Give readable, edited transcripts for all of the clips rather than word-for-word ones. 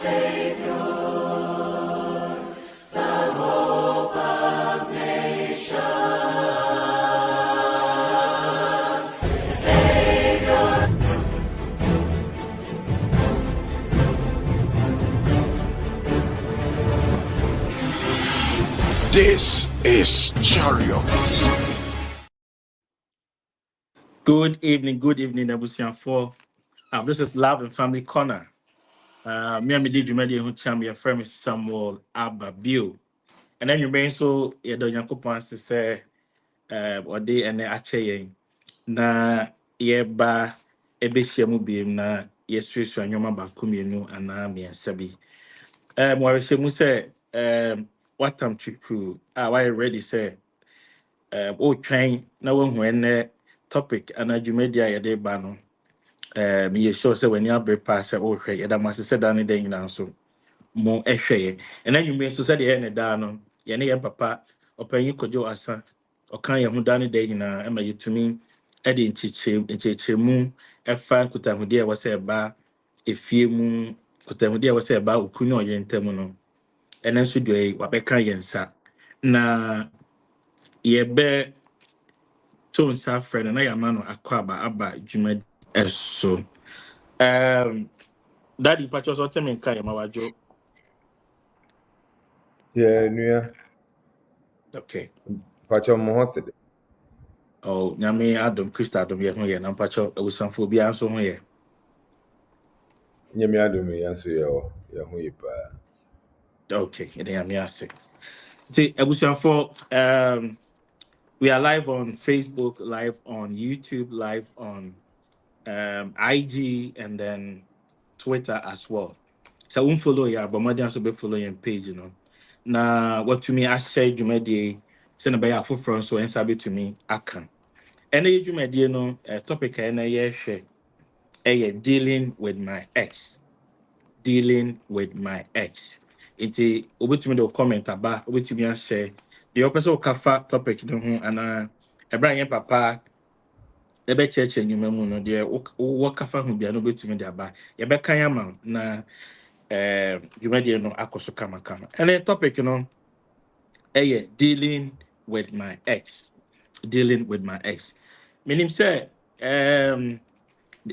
This is Chariot. Good evening, Abusian 4. This is Love and Family Corner. Me and me did you made who cham your friend Samuel Ababio. And then you bring so you don't yanko to say or day and ache na ye ba ebe shemu bi na ye swisu anyoma ba kumienu ana me sabi. Mo shemu say what time chiku why ready say train na when topic and adwumadi a yɛde ba no meyɛ sure sɛ w'ani abere paa sɛ wohwɛ yɛda mo ase sɛ da ne da nyinaa nso mo ɛhwɛ yɛ ɛna nnwumere nso sɛdeɛ ɛyɛ ne daa no yɛne yɛn papa ɔpanyin kɔgye asa ɔka yɛn ho da ne da nyinaa ɛma yɛtumi ɛde nkyerɛkyerɛmu ɛfa nkutahodie a ɛwɔ sɛ ɛba efie mu nkutahodie a ɛwɔ sɛ ɛba okunu ne ɔyere ntam no ɛno nso deɛ yi wabɛka yɛn nsa na yɛbɛ to nsa frɛ no na yɛama no akɔ aba dwuma ɛso daddy patro so tell me nka yɛ ma wadwo nua okay patro mo ho tede nyame adom Krista adom yɛ ho yɛ na patro abusanfo bi anso ho yɛ nyame adom yɛ nso yɛ ho yɛ paa okay ɛdɛ nyame ase nti abusanfo we are live on Facebook, live on YouTube, live on IG, and then Twitter as well. So we follow ya, but more than also be follow your page, you know. Now, what to me, I share Jumedi, send a bay for front, so and sabi to me, I can. And the Jumedi, no topic, and I share, dealing with my ex, dealing with my ex. It's over to me the comment about over to me and share. The opposite kafa topic, you know, and Brian Papa. Ebe church enyume mu no de wo kafa hu bia no betumi de aba ye be kan ama na dwumade no akoso kama and the topic no dealing with my ex meaning say we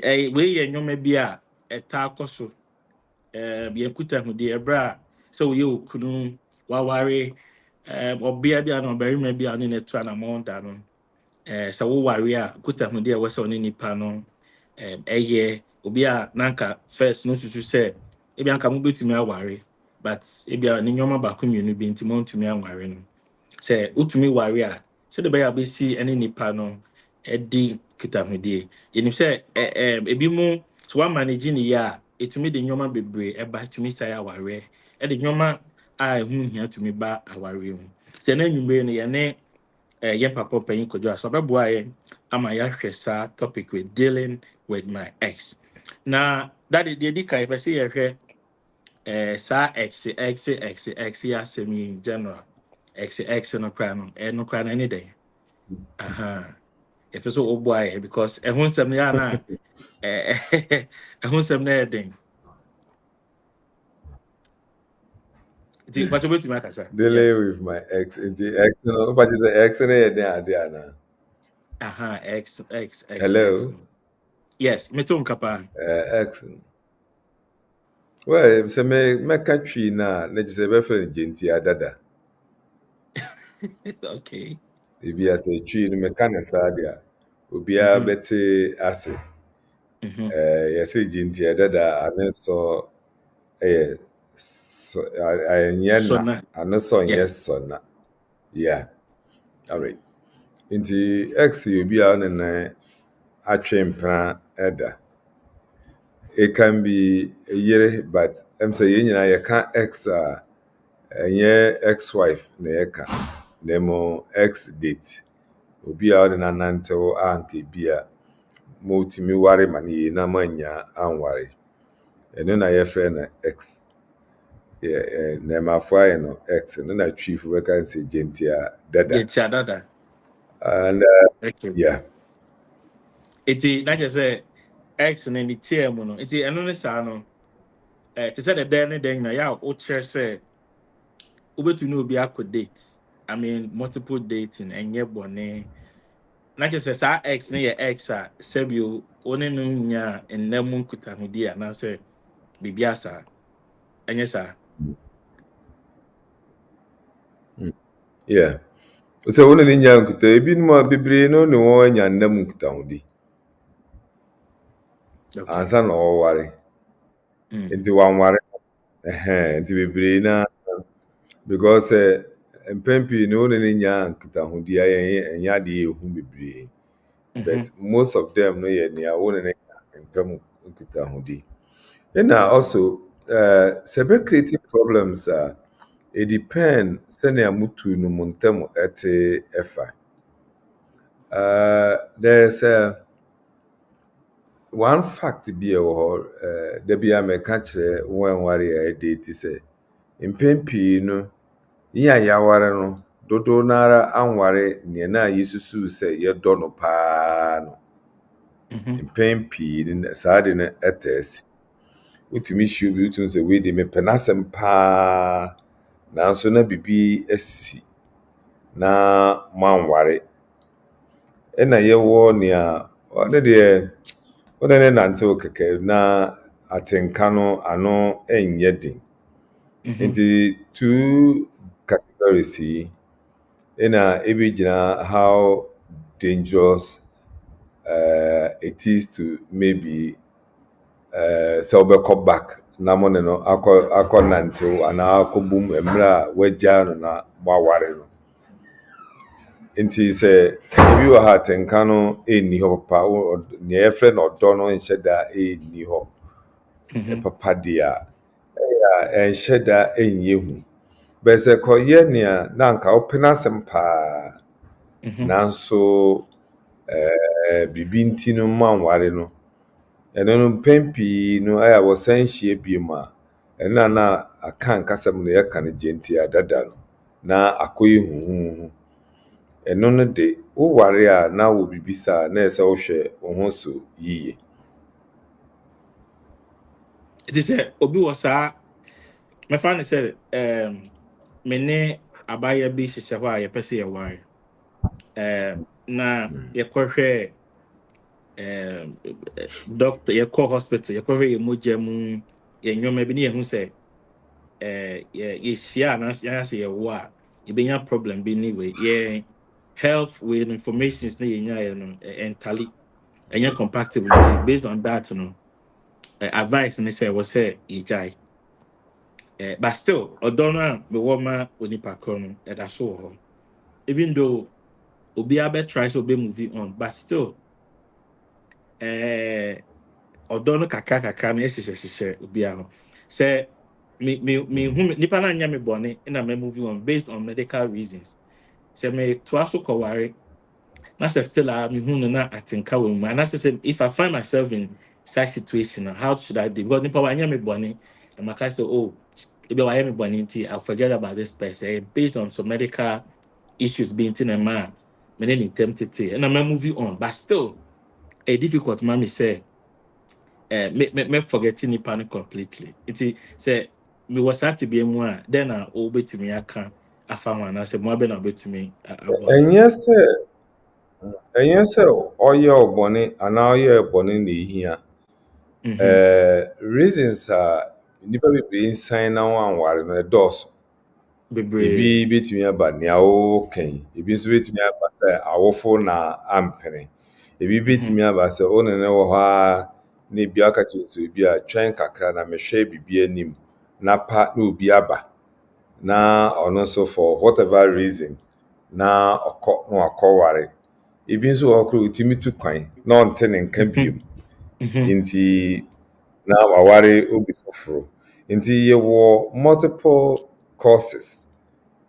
ye enyume bia eta akoso ye kuta hu de ebra so we okunu waware obia bia no bari ma bia no ne to na mo da no so wo worry a kuta hu de we so ni nipa no obi a nanka first no susu say ebi anka mo betumi aware but ebi a ni nyoma ba ko mienu bi nti mo ntumi aware no say utumi worry a say the be si any nipa no edi kuta hu de yenim say ebi mo so one manage ni ya etumi de nyoma bebre eba tumi say aware de nyoma a hu hia tumi ba aware hu say na nwumbe no ye ne yen papa panyin kojo aso beboa ye ama ya hwɛ saa topic with dealing with my ex. Na that is the kai pe say ye hwɛ saa ex ya semi in general. Ex no kra no kra na any day. If so oboa because ehun sem ya na ehun sem na edin. But you wait to make us. Dealing with my ex the ex no but is ex na yɛ den ade ana Ex. hello Yes, me too kapa. ex well se me country na just be friend genti adada Okay. ebi ase twi no me ka na sa de a obi a bete ase yɛsɛ genti adada ane so so na ane so yes so na yeah all right nti ex obi a ne na atwe mpra eda. It can be a year, but I'm saying you can't ex ex-wife neka nemo ex-date. Obi a na nantew anke bia multimi ware mani na manya anware. Eno na ye friend na ex. Na mafua no ex no na chief we can say gentia dada. Gentia dada. And yeah. Iti na je say ex na ni tie mu no. Iti eno ne sa no. to say the then yeah, o chair say over to know be date. I mean multiple dating and yeah bonnet. Not just as our ex near ex sebio one no nya and nemun kutamidi and answer bibiasa and yes sir. Yeah. So one ni nya nkuta ebi no bebre no ne won nya nnam nkuta hodi. Okay. Ansa na wo ware. Nti wan ware. Nti bebre na because mpempi no one ni nya nkuta hodi ayen enya de ehu bebre. But most of them no ye near one ni mpem nkuta hodi. And also sebe creative problems it depend sɛnea mutu no mu ntam ɛte ɛfa. There's one fact bi ɛwɔ hɔ da bi a mɛka kyerɛ wɔn nware a ɛde ti sɛ mpɛn pii no yi a yɛaware no dodoɔ n'ara anware nea na yɛsusu sɛ yɛdɔ no paa no mpɛn pii no saa de no ɛtɛ asi wotumi hyia obi wotumi sɛ wei de mepɛ n'asɛm paa nanso na bibi asi na manware ɛna yɛwɔ nea ɔne deɛ ɔne ne nantew kɛkɛ na atenka no ano ɛnyɛ den nti two categories yi ɛna ebi gyina how dangerous it is to maybe sɛ wobɛkɔ back na mo ne no akɔ nantew anaa akɔbom mmerɛ a wagyaa no na moaware no nti sɛ ebi wɔ ha atenka no ɛnni hɔ papa nea yɛfrɛ no ɔdɔ no nhyɛ da ɛnni hɔ papa deɛ a ɛnhyɛ da ɛnyɛ hu bɛɛ sɛ kɔyɛ nea na anka wopɛ n'asɛm paa nanso biribi nti no manware no ɛno no mpɛn pii no a wɔsan hyia biem a ɛno na aka nkasɛm no yɛka no gye nti adada no na akɔyɛ huhuhu ɛno no de woware a na wɔ biribi saa na ɛsɛ wohwɛ wo ho so yie. It is a obi was my friend said me ne abaya bi hyehyɛ hɔ a yɛpɛ sɛ yɛware na yɛkɔhwɛ doctor yɛkɔ hospital yɛkɔhwɛ yɛ mogya mu yɛ nnwoma bi ne yɛhu sɛ yɛhyia a yɛasɛ yɛwo a yɛbɛnya problem bi ne wei yɛ health with informations na yɛnyaeɛ no ɛntale ɛnyɛ compatible nti based on that no advice ne sɛ ɛwɔ sɛ yɛgyae but still ɔdɔ no a mewɔ ma onipa korɔ no ɛda so wɔ hɔ even though obiara bɛtry sɛ ɔbɛmovie on but still ɔdɔ no kakra no ɛhyehyɛ obiara ho sɛ mehu nipa no anyɛ me bɔne na movie on based on medical reasons sɛ metoa so kɔware na sɛ still a mehu no na atenka wɔ mu anaasɛ sɛ if I find myself in such situation how should I do because nipa wanyɛ me bɔne na maka sɛ oh ebi wayɛ me bɔne nti I'll forget about this person based on some medical issues being in a man me ne ntɛm tete ɛna movie on but still difficult ma me say me forget nipa no completely nti sɛ mewɔ saa tebea mu a then a wobɛtumi aka afa ho anaasɛ mmoa bɛ na wobɛtumi aboa ɛnyɛ sɛ ɔyɛ ɔbɔne anaa ɔyɛ bɔne na ehia reasons a nipa bebree nsan na wanware no ɛdɔɔso ebi betumi aba nea wokan ebi nso betumi aba sɛ awofo na ampene ebi betumi aba sɛ wo ne wɔ hɔ a na ebi aka kyerɛ sɛ ebi a twɛn kakra na mehwɛ biribi anim na pa na obi aba na ɔno nso for whatever reason na wakɔware ebi nso wɔ koro otumi tu kwan na ɔnte ne nka biom nti na waware obi foforo nti yɛwɔ multiple causes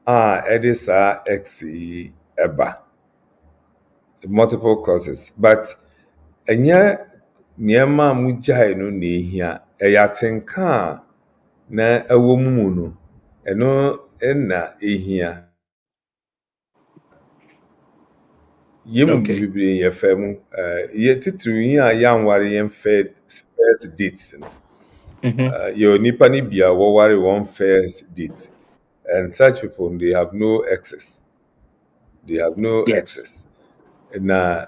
a ɛde saa x yi ɛba multiple causes but ɛnyɛ nneɛma a mugyae no na ehia ɛyɛ atenka a na ɛwɔ mu no ɛno na ehia yɛmu bebree yɛfɛ mu yɛ titiri yi a yɛanware yɛn first date no Your nipa ni bia wo worry one first date, and such people they have no excess. They have no Yes. excess. Na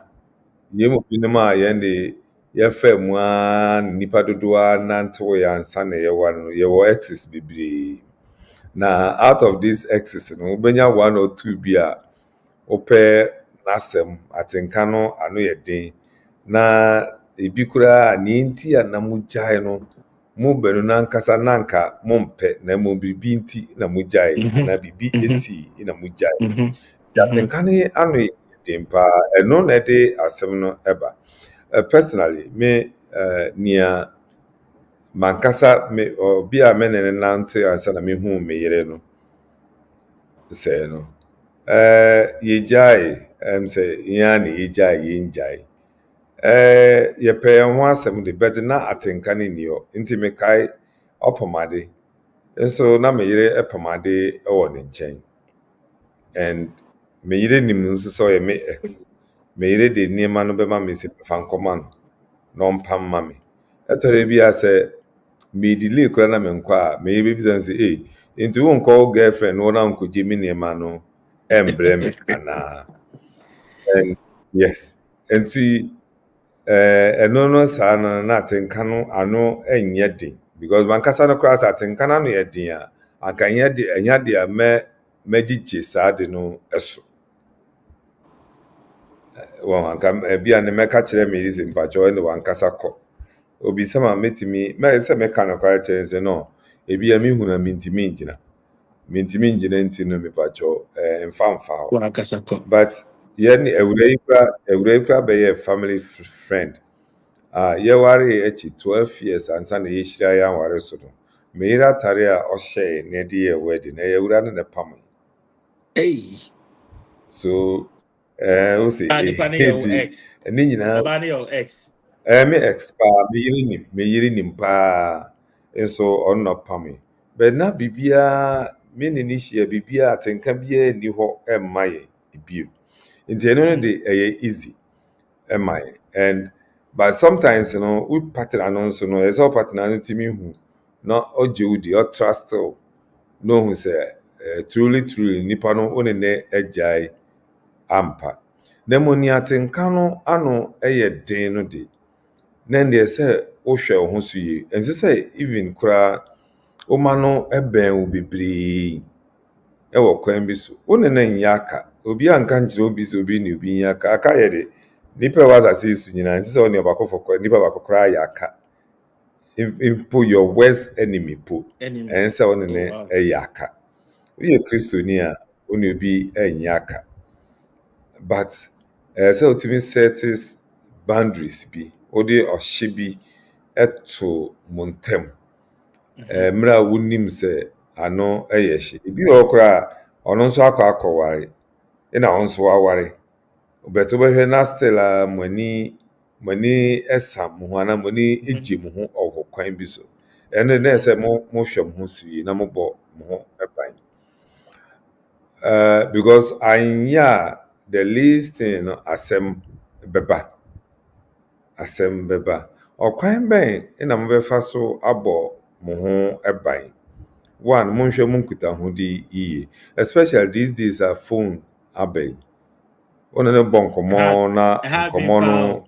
yɛmu binom a yɛn de yɛfɛ mu a nipa dodoɔ a nantew yɛ ansa na yɛwa no yɛwɔ excess bebree. Na out of these excess no wobɛnya one or two bi a wopɛ n'asɛm atenka no ano yɛ den na ebi koraa ne nti a na mogyae no mo bɛnu nankasa nanka mompɛ na mmom biribi nti na mogyae anaa biribi esii na mogyae. Atenka ne ano yɛ den paa ɛno na ɛde asɛm no ɛba. Personally me nea mankasa me obi a me ne ne nante ansa na mehu me yere no sɛ no yɛgyae sɛ yɛa ne yɛgyae yɛngyae yɛpɛ yɛn ho asɛm de bɛte na atenka ne nni hɔ nti mekae ɔpamade nso na me yere ɛpamade ɛwɔ ne nkyɛn, and me yere nim nso sɛ ɔyɛ me ex. Me yere de nneɛma no bɛma me sɛ mefa nkɔma no na ɔmpam ma me ɛtɔre bi a sɛ me delay koraa na menkɔ a me yere bɛbisa sɛ nti wonkɔ wo girlfriend wo na nkɔgye me nneɛma no ɛmbrɛ me anaa. And yes, nti ɛno no saa no na atenka no ano ɛnyɛ den because mankasa no koraa sɛ atenka no ano yɛ den a anka ɛnyɛ de a mɛgyegye saa de no ɛso. Wɔn anka bi a ne mɛka kyerɛ me yere sɛ mpakyɛw ɛne wankasa kɔ obi sɛ ma metimi sɛ mɛka no koraa kyerɛ sɛ no ebi a mehu na mentimi ngyina nti no mepakyɛw mfa hɔ. But yɛne awura yi kora bɛyɛ family friend yɛware akyi 12 years ansa na yɛhyira yɛ aware so no me yere atare a ɔhyɛe na ɛde yɛ wedding na yɛwura no ne pam. So wo sɛ ɛne nyinaa me ex paa me yere nim paa nso ɔno na pam. But na biribiara me ne ne hyia biribiara atenka biara nni hɔ ɛmma yɛ ebiem nti ɛno no de ɛyɛ easy ɛmma yɛ. And but sometimes we partner no nso no ɛsɛ partner no timi hu na ɔgye wo di ɔtrust na ohu sɛ truly nipa no one ne agyae ampa. Na mo ni atenka no ano ɛyɛ den no de na deɛ sɛ wohwɛ wo ho so yie ɛnsɛ sɛ even koraa woma no ɛbɛn wo bebree ɛwɔ kwan bi so wo ne na nyɛ aka obi anka nkyerɛ obi sɛ obi ne obi nyɛ aka yɛ de nipa wa asase so nyinaa ɛnsɛ sɛ ɔne ɔbaako fɔkora nipa baako koraa yɛ aka mpo your worst enemy po ɛnsɛ ɔne ne ɛyɛ aka. Woyɛ kristoni a wo ne obi ɛnyɛ aka but sɛ wotumi set boundaries bi wode ɔhye bi ɛto mo ntam mmerɛ a wonim sɛ ano ɛyɛ hye. Ebi wɔ koraa ɔno nso akɔware ɛna ɔno nso aware but wobɛhwɛ na still a mo ani ɛsa mo ho anaa mo ani egye mo ho ɔwɔ kwan bi so ɛno na ɛsɛ mohwɛ mo ho so yie na mobɔ mo ho ɛban because anyɛ a the least thing no asɛm bɛba ɔkwan bɛn na mobɛfa so abɔ mo ho ɛban. One, monhwɛ mo nkutahodi yie especially these days a phone abɛn one ne bɔ nkɔmmɔ na nkɔmmɔ no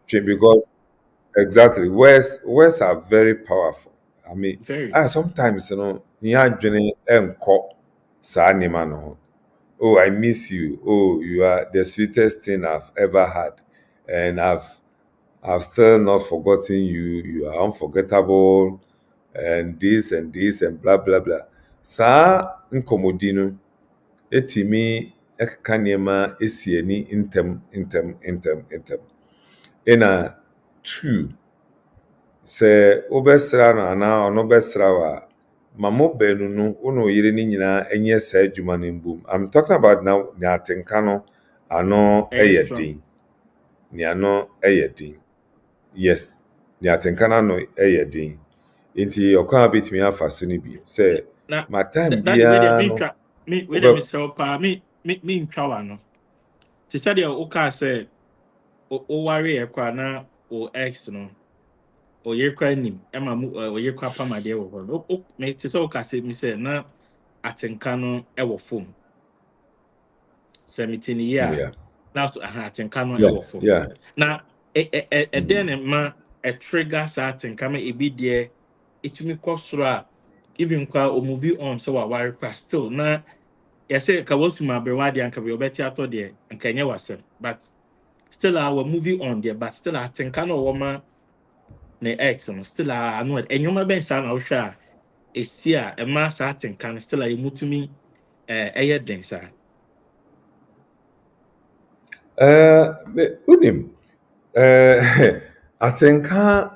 because exactly words are very powerful. I mean sometimes nyɛ adwene ɛnkɔ saa nneɛma no ho. Oh, I miss you. Oh, you are the sweetest thing I've ever had, and I've still not forgotten you. You are unforgettable, and this and blah blah blah. Saa nkɔmmɔdi no etimi ɛkeka nneɛma esi ani ntɛm. Ɛna 2 sɛ wobɛsra no anaa ɔno bɛsra wo a ma mo baanu no wo ne oyere no nyinaa ɛnyɛ saa adwuma no mbom. I'm talking about now ne atenka no ano ɛyɛ den. Ne ano ɛyɛ den. Yes, ne atenka no ano ɛyɛ den. Nti ɔkwan a bɛtumi afa so no bi sɛ ma time biara no me ntwa wa no te sɛ deɛ woka sɛ o ware yɛ kwa na o ex no ɔyere kora nim ɛma mu ɔyere kora pam adeɛ wɔ hɔ no me te sɛ woka sɛ mi sɛ na atenka no ɛwɔ fam sɛ mete ne yie a Yeah. na so atenka no Yeah. ɛwɔ fam Yeah. na ɛdɛn ne ma ɛtrigger saa atenka ma ebi deɛ ɛtumi kɔ soro a even kwa o movie on sɛ waware kora still na yɛsɛ ka wɔsum aberewa deɛ anka bɛ ɔbɛte atɔ deɛ anka ɛnyɛ wasɛm but still our movie on there but still atenka no ɔwɔ ma ne ex no still ano ɛnyɛma bɛn saa na wohwɛ a esi a ɛma saa atenka no still a ɛmutumi ɛyɛ den saa Unim, atenka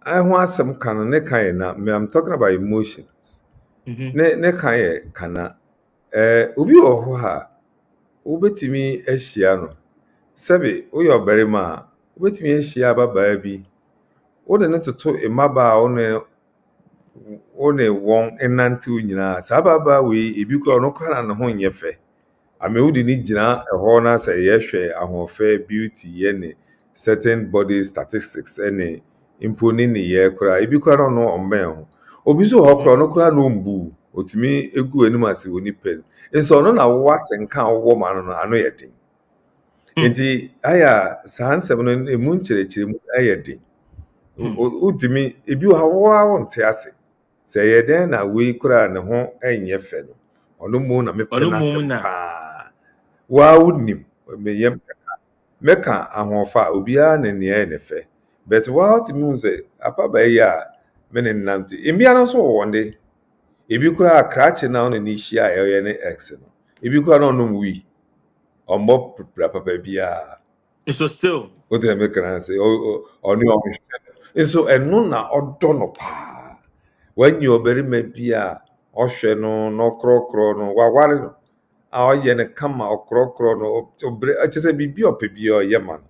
ho asɛm ka no ne ka yɛ na I'm talking about emotions. Ne ka yɛ kana. Obi wɔ hɔ a wobɛtumi ahyia no. Sɛbe woyɛ ɔbarima a wobɛtumi ahyia ababaa bi. Wode ne toto mmabaa a wone wɔn nantew nyinaa. Saa ababaa wei ebi kora ɔno kora na ne ho nyɛ fɛ. Wode ne gyina ɛhɔ na sɛ yɛhwɛ ahoɔfɛ beauty yɛ ne certain body statistics ne mpo ne yɛ koraa ebi koraa no ɔmmɛn ho obi nso hɔ koraa no koraa no mbu otumi egu anim ase wɔ nipa no nso ɔno na watenka wɔ ma no ano yɛ den nti aya saa nsɛm no emu nkyerɛkyerɛ mu ɛyɛ den wotumi ebi wɔ ha wɔnte ase sɛ yɛ den na wei koraa ne ho ɛnyɛ fɛ no ɔno mu na mepɛ n'asɛm paa waa wonim mɛka ahoɔfa a obiara ne nea ɛyɛ ne fɛ but waa tumi hu sɛ apaba yi a me ne nnamte mmea no nso wɔ wɔn de ebi koraa krakye na ɔne ne hyia a ɛyɛ ne ex no ebi koraa na ɔnom wi ɔmmɔ pira papa biara nso still wote me kana sɛ ɔne ɔmo nso ɛno na ɔdɔ no paa wanyi ɔbarima bi a ɔhwɛ no na ɔkorɔkorɔ no waware no a ɔyɛ no kama ɔkorɔkorɔ no kyɛ sɛ biribi ɔpɛ bi ɔyɛ ma no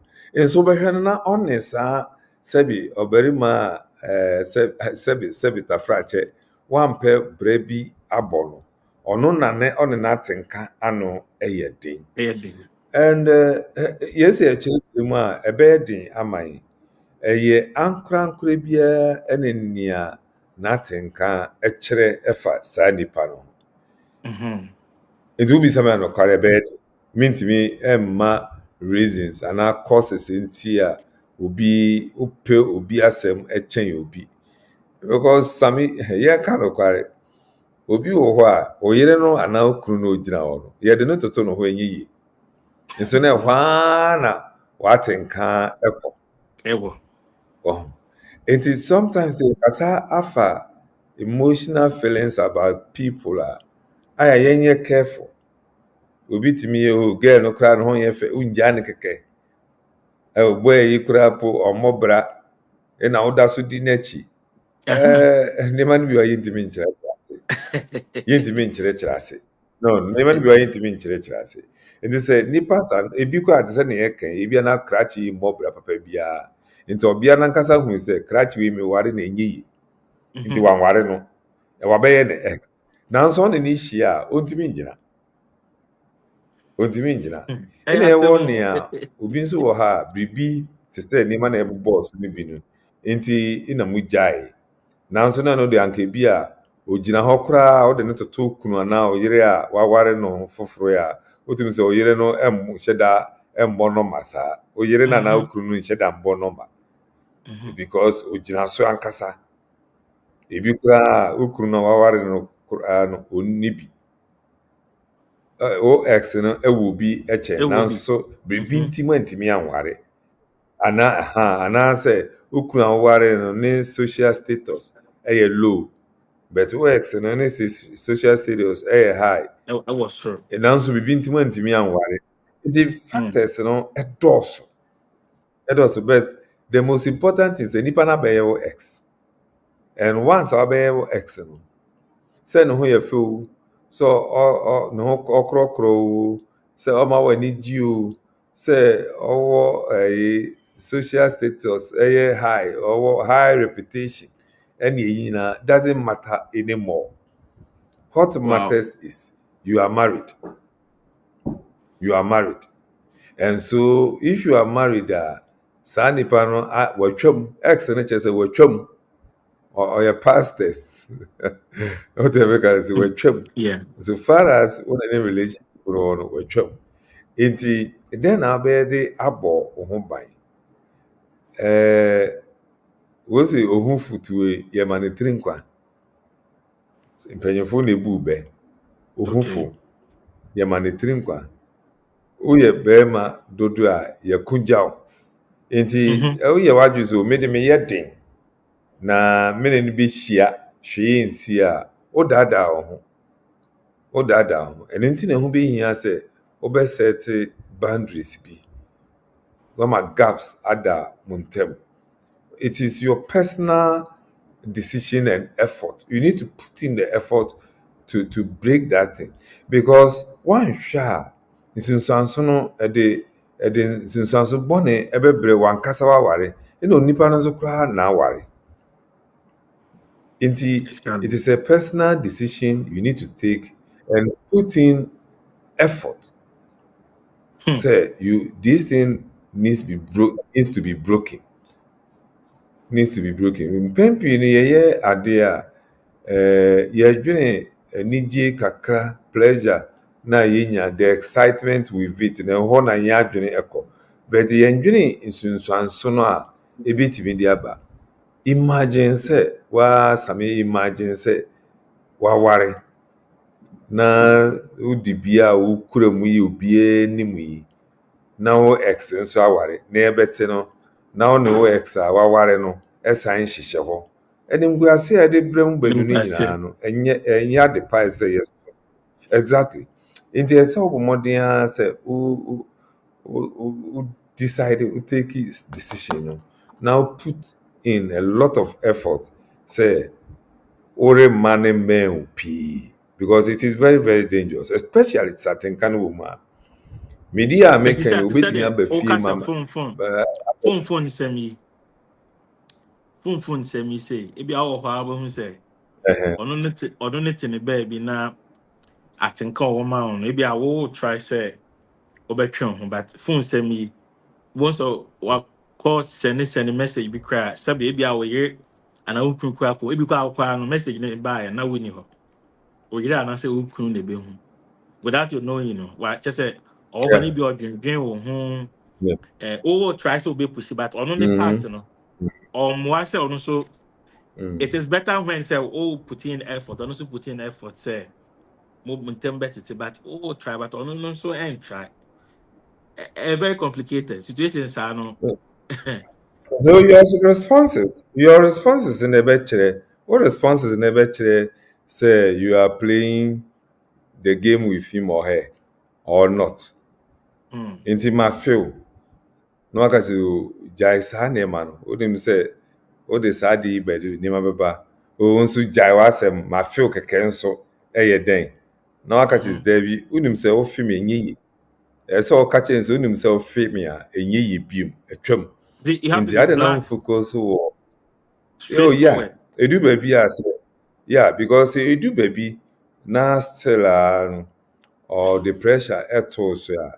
nso wobɛhwɛ no na ɔne saa sɛbi ɔbarima a sɛbi tafrakyɛ wampɛ brɛ bi abɔ no ɔno na ɔne n'atenka ano ɛyɛ den and yɛsɛ akyerɛkyerɛ mu a ɛbɛyɛ den ama yi ɛyɛ ankorankora biara ɛne nea n'atenka ɛkyerɛ ɛfa saa nipa no nti wobisa me anokware ɛbɛyɛ de mentumi ɛmma reasons anaa causes nti a obi wopɛ obi asɛm ɛkyɛn obi because sami yɛka nokware obi wɔ hɔ a oyere no anaa okunu no ogyina hɔ no yɛde no toto no hɔ ɛnyɛ yie nso na ɛhɔ na watenka ɛkɔ nti sometimes yɛkasa afa emotional feelings about people a yɛnyɛ careful obi timi yɛ girl no koraa no ho yɛ fɛ ungya ne kɛkɛ boy yi koraa po ɔmmɔ bra na woda so di n'akyi nneɛma no bi a yɛntimi nkyerɛkyerɛ ase no nneɛma no bi a yɛntimi nkyerɛkyerɛ ase nti sɛ nipa sa ebi koraa te sɛ ne yɛka ebi na krakye yi mmɔ bra papa biara nti ɔbea nankasa hu sɛ krakye wei mi ware na ɛnyɛ yi nti wanware no wabɛyɛ ne ex nanso ɔne ne hyia a ɔntimi ngyina ɛna ɛwɔ nea obi nso wɔ ha a biribi te sɛ nneɛma na ɛbobɔɔ so no bi no nti na mu gyae nanso na no de anka bi a ogyina hɔ koraa wode no toto kunu anaa oyere a waware no foforo a wotumi sɛ oyere no hyɛ da mmɔ nɔma saa oyere no anaa okunu no nhyɛ da mbɔ nɔma because ogyina so ankasa ebi koraa okunu no waware no koraa no onni bi o ex no ɛwɔ bi ɛkyɛ nanso biribi ntimi antimi anware anaa sɛ okunu aware no ne social status ɛyɛ low but o ex no ne social status ɛyɛ high nanso biribi ntimi antimi anware the factors no ɛdɔɔso but the most important thing is nipa na bɛyɛ o ex and once abɛyɛ o ex no sɛ ne ho yɛ fɛ o sɛ ne ho ɔkorɔkorɔ o sɛ ɔma w'ani gye o sɛ ɔwɔ social status ɛyɛ high ɔwɔ high reputation ɛne ɛyi nyinaa doesn't matter anymore. What matters is you are married and so if you are married saa nipa no watwam x no kyerɛ sɛ watwam ɔyɛ pastors what ever can say watwam Yeah. so far as when any relationship no watwam nti then na abɛyɛ de abɔ wo ho ban wosi ohun futue yɛma ne tiri nkwa mpanyinfo na ebu bɛ ohunfo yɛma ne tiri nkwa woyɛ bɛrima dodo a yɛko gyaw nti woyɛ wadwi so mede meyɛ den na mene no bɛhyia hwee nsi a wodaadaa wo ho ɛno nti na ɛho bɛhia sɛ wobɛsɛte boundaries bi wama gaps ada mo ntam. It is your personal decision and effort. You need to put in the effort to break that thing. Because one shot nsunsuanso no ɛde nsunsuanso bɔne ɛbɛbrɛ wankasa waware ɛna onipa no nso koraa na aware. Nti it is a personal decision you need to take and put in effort. Say this thing needs to be broken. Mpɛn pii no yɛyɛ adeɛ a yɛdwene anigye kakra pleasure na yɛnya the excitement with it na ɛhɔ na yɛn adwene ɛkɔ but yɛndwene nsunsuanso no a ebetumi de aba. Imagine sɛ imagine sɛ waware na wodi bia a wokura mu yi obiara nim yi na wo ex nso aware na yɛbɛte no na wo ne wo ex a waware no ɛsan hyehyɛ hɔ ɛnimguase a yɛde brɛ mu banu no nyinaa no ɛnyɛ ade pa sɛ yɛ exactly nti ɛsɛ wo bɔ mmɔden a sɛ wo decide wo take decision no now put in a lot of effort say ore man men pii because it is very very dangerous especially certain kind of woman media make can obetumi aba fie mama phone semi say ebi awo hɔ abo hu sɛ ɔno ne te ne baabi na atenka ɔwɔ ma ɔno ebi awo try sɛ ɔbɛtwe ho but phone semi once wa call send message bi kra sabi ebi awo yɛ ana wokun kra ko ebi kɔ akɔ no message ne ba na woni hɔ oyire ana sɛ wokun ne be hu without you knowing wa kyɛ sɛ ɔwɔ ne bi ɔdwendwen wo ho try sɛ obe push but ɔno ne part no moi say on so it is better when say put in effort and also put in effort say momentum better but try but on no so and try a very complicated situations are no so your responses in the betre what responses in the betre say you are playing the game with him or her or not nti ma feel no aka si jai saa nneɛma no wonim sɛ wode saa de yi bɛde nneɛma bɛba nso jai w'asɛm ma feel kɛkɛ nso ɛyɛ dɛn na waka si dabi wonim sɛ wofe me ɛnyɛ yi ɛsɛ ɔka kyerɛ nso wonim sɛ wofe me a ɛnyɛ yi biom atwam nti ade na focus wɔ edu baabi a sɛ because edu baabi na still or the pressure ɛtoo so a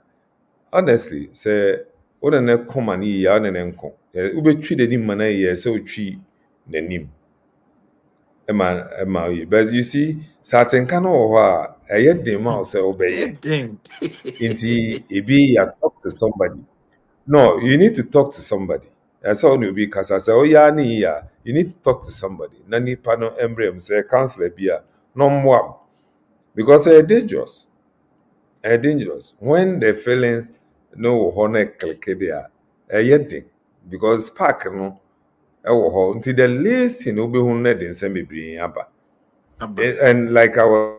honestly sɛ wone ne kɔma no yie a wone ne nkɔ wobɛtwi n'anim ma no yie sɛ wotwi n'anim ɛma yie but you see sɛ atenka no wɔ hɔ a ɛyɛ den ma wo sɛ wobɛyɛ nti ebi ya talk to somebody no you need to talk to somebody ɛsɛ wo ne obi kasa sɛ woyɛ ne yie a you need to talk to somebody na nipa no mmerɛ mu sɛ counselor bi a na ɔmmoa wo because ɛyɛ dangerous when the feelings no wɔ hɔ na ɛkeleke de a ɛyɛ den because spark no ɛwɔ hɔ nti the least thing wobɛhu no de nsɛm bebree aba and like I was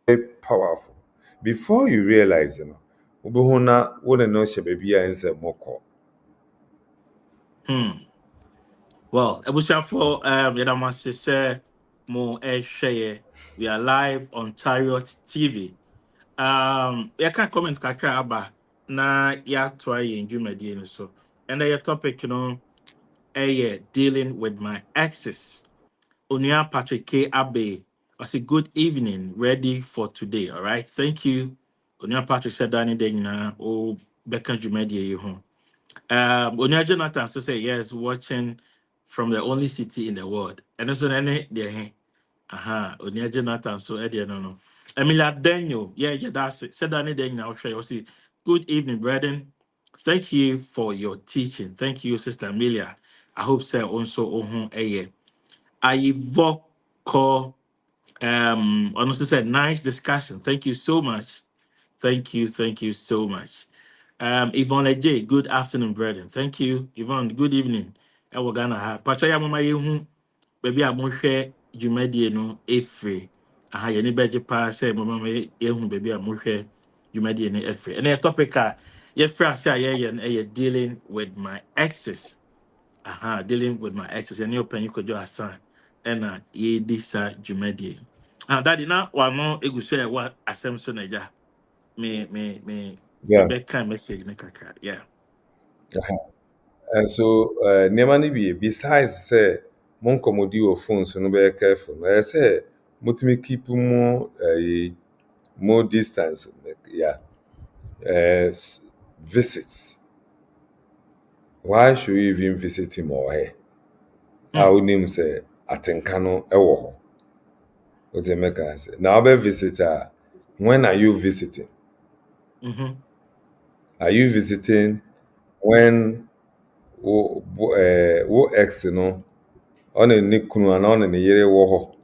very powerful before you realize no wobɛhu na wo ne no hyɛ baabi a nsɛm mɔkɔ well abusuafo yɛdamase sɛ mo ɛhwɛ we are live on Chariot TV yɛka comment kakra aba na yɛatoa yɛn dwumadie no so ɛnna yɛ topic no dealing with my exes. Onia Patrick K. Abe, I say good evening, ready for today. All right, thank you. Onia Patrick said Danny Dena, oh, Becca Jumedia, you home. Onya Jonathan so say yes, watching from the only city in the world. And also any there. Aha, Onya Jonathan so Eddie no. Emilia Daniel, yeah, that's it. Said that then now share. You see, good evening, brethren. Thank you for your teaching. Thank you, Sister Amelia. I hope so also I call honestly said nice discussion. Thank you so much. Thank you so much. Yvonne J, good afternoon, brethren. Thank you, Yvonne. Good evening. We're gonna have Patricia Mama Yehu, baby. I'm gonna share Jumedi no Efre. Aha, any budget pass, say, Mama Yehu, baby. I'm gonna share Jumedi no Efre. And the topic, yeah, first, yeah, dealing with my exes. Aha, dealing with my exes. And your pen, you could just assign. And ye this Jumedi. That did not one more. It was share what Assemson Naja. Me Yeah. back message ne kakra. Yeah. And so, nneɛma no bi besides say mo nkɔmmɔdi wɔ phone so no bɛyɛ careful no ɛyɛ sɛ motumi keep mo more distance. Yeah. Visits. Why should you even visit him or her? A Mm, wonim sɛ atenka no ɛwɔ hɔ. Wote mɛka sɛ na wobɛ visit a, when are you visiting? mm-hmm. Are you visiting when wo ex no ɔne ne kunu anaa ɔne ne yere wɔ hɔ?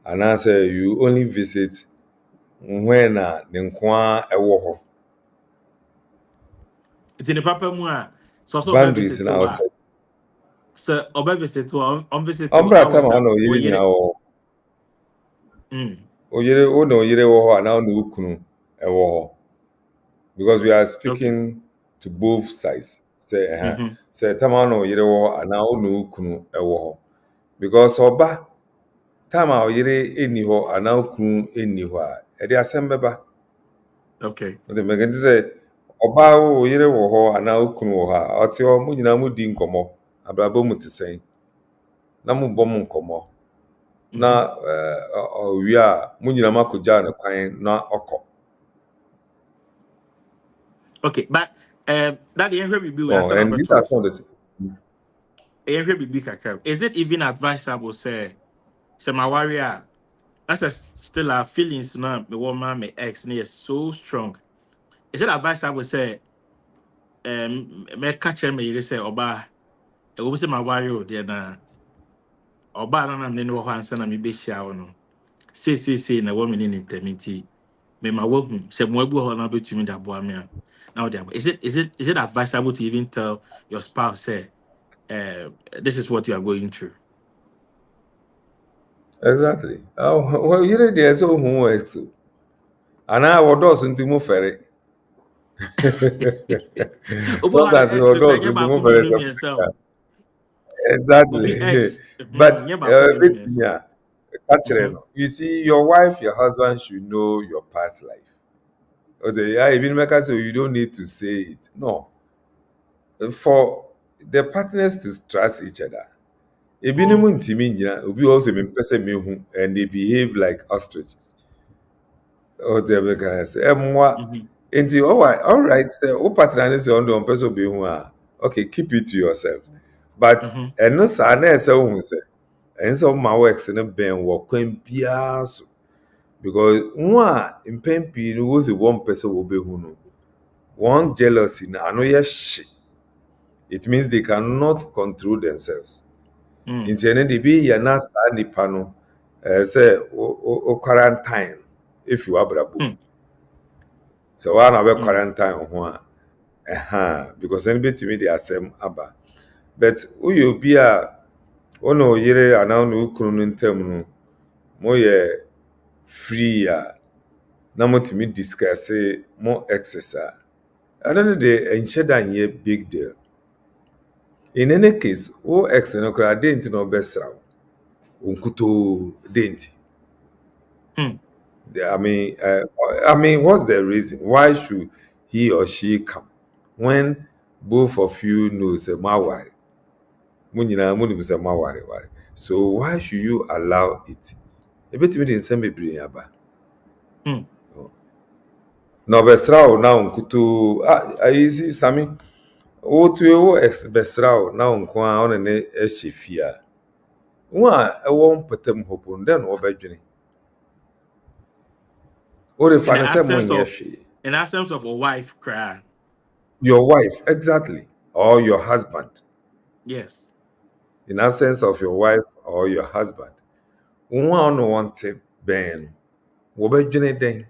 Anaasɛ you only visit when ne nkoa ɛwɔ hɔ? It's in the paper mu a so oba Boundaries visit na to a ɔsɛ. so oba visit to on visit to Ɔmbra tam a hours a ɔne o oyere yere nyinaa wɔ hɔ. mm Ɔne oyere wɔ hɔ anaa ɔne wo kunu ɛwɔ hɔ? Because we are okay. speaking to both sides. Mm-hmm. Sɛ tam a ɔne oyere wɔ hɔ anaa ɔne wo kunu ɛwɔ hɔ. Because ɔba tam a oyere ɛnni hɔ anaa wo kunu ɛnni hɔ a ɛde asɛm bɛba. Okay. Nti mɛka nti sɛ ɔbaa wo yere wɔ hɔ anaa wo kunu wɔ hɔ a ɔte hɔ mo nyinaa mudi nkɔmmɔ abrabɔ mu te sɛn na mobɔ mo nkɔmmɔ Mm-hmm. na ɔwie a mo nyinaa makɔgyaa ne kwan na ɔkɔ. Okay, but that the bibi we Oh, asan and about these are trust. some of the Bibi kakra. Is it even advisable say my warrior as a still our feelings now me woman my ex near so strong. Is it advisable say me catch me you say oba e wo say my warrior there na oba na nam ne no ho ansa na me be hia wo no. Say na wo me ne intermiti. Me ma wo hu say mo abu ho na betumi da boa me a. Now there is it advisable to even tell your spouse say this is what you are going through? exactly. Well, yere deɛ sɛ ohu wɔ ex o anaa wɔdɔɔso nti mo fɛre. Obo had Sometimes the ex wɔdɔɔso nye nti mo ba ko fɛre minimum yourself. Obi exactly. ex But nye ba ko minimum betumi yourself. a you see, your wife, your husband should know your past life. Okay, yeah, even make us so you don't need to say it. No, for the partners to trust each other. Ebinom ntimi nyina, obi also me pese me hu, and they behave like ostriches. Okay, make us say, emwa. Mm-hmm. Enti, all right, say, o partner say on the person be hu a, okay, keep it to yourself. But Mm-hmm. eno sa na ese hu say, enso ma works no ben wo kwan bia so. Because one in pen pii was a one person will be who no. One jealousy na ano ye shit. It means they cannot control themselves. Mm. Nti ene de bi ya na saa nipa no say o quarantine if you abrabo. Mm. So one na be Mm. quarantine ho a because anybody me dey asem aba. But uyo obi a ono yere ana no kunu no ntam no mo ye free a na motumi discuss mo exercise. I don't know the enhyɛ big deal. In any case, o ex no kora dent no besra. Unkuto dent. Mm. I mean, what's the reason? Why should he or she come when both of you know say mawari? Munyina munim say mawari wari. So why should you allow it? Ebetimi de nsɛm bebree aba. Mm. Na obesra o na unkuto. Ah, you see, Sami. wotu ewo besrao na nko a on ne ehye fia wo a ewo mpatam hopo ndɛ no obedwene o de In fa the ne sɛ absence monyɛ of hwee. a wife cry. Your wife, exactly, or your husband. Yes. In absence of your wife or your husband, one no want ben, wobedwene den.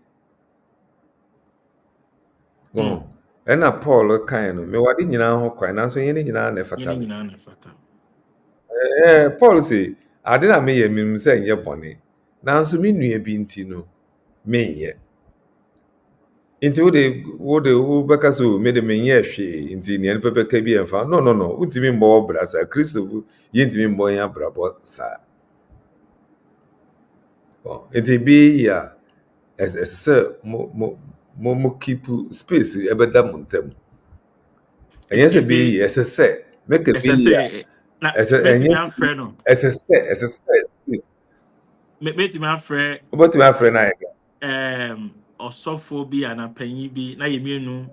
Oh, ɛna Paul kan no, me wade nyinaa ho kwan, nanso yɛn nyinaa na ɛfata me. Paul say, ade na meyɛ minim sɛ nyɛ bɔne, nanso me nua bi nti no, menyɛ. Nti wobɛka so me de menyɛ hwee, nti nea nipa bɛka bi ɛmfa. No, wontumi mbɔ bra saa. Kristofo yɛntumi mbɔ yɛn abrabɔ saa. Nti bi ya ɛsɛ sɛ mo keep space ɛbɛda mo ntam. Ɛnyɛ sɛ bi yɛ ɛsɛ sɛ meka bi ya ɛsɛ ɛnyɛ ɛsɛ sɛ space. Meti my friend Wobɛtumi afrɛ no ayɛ osofo bi anapanyi bi na yemienu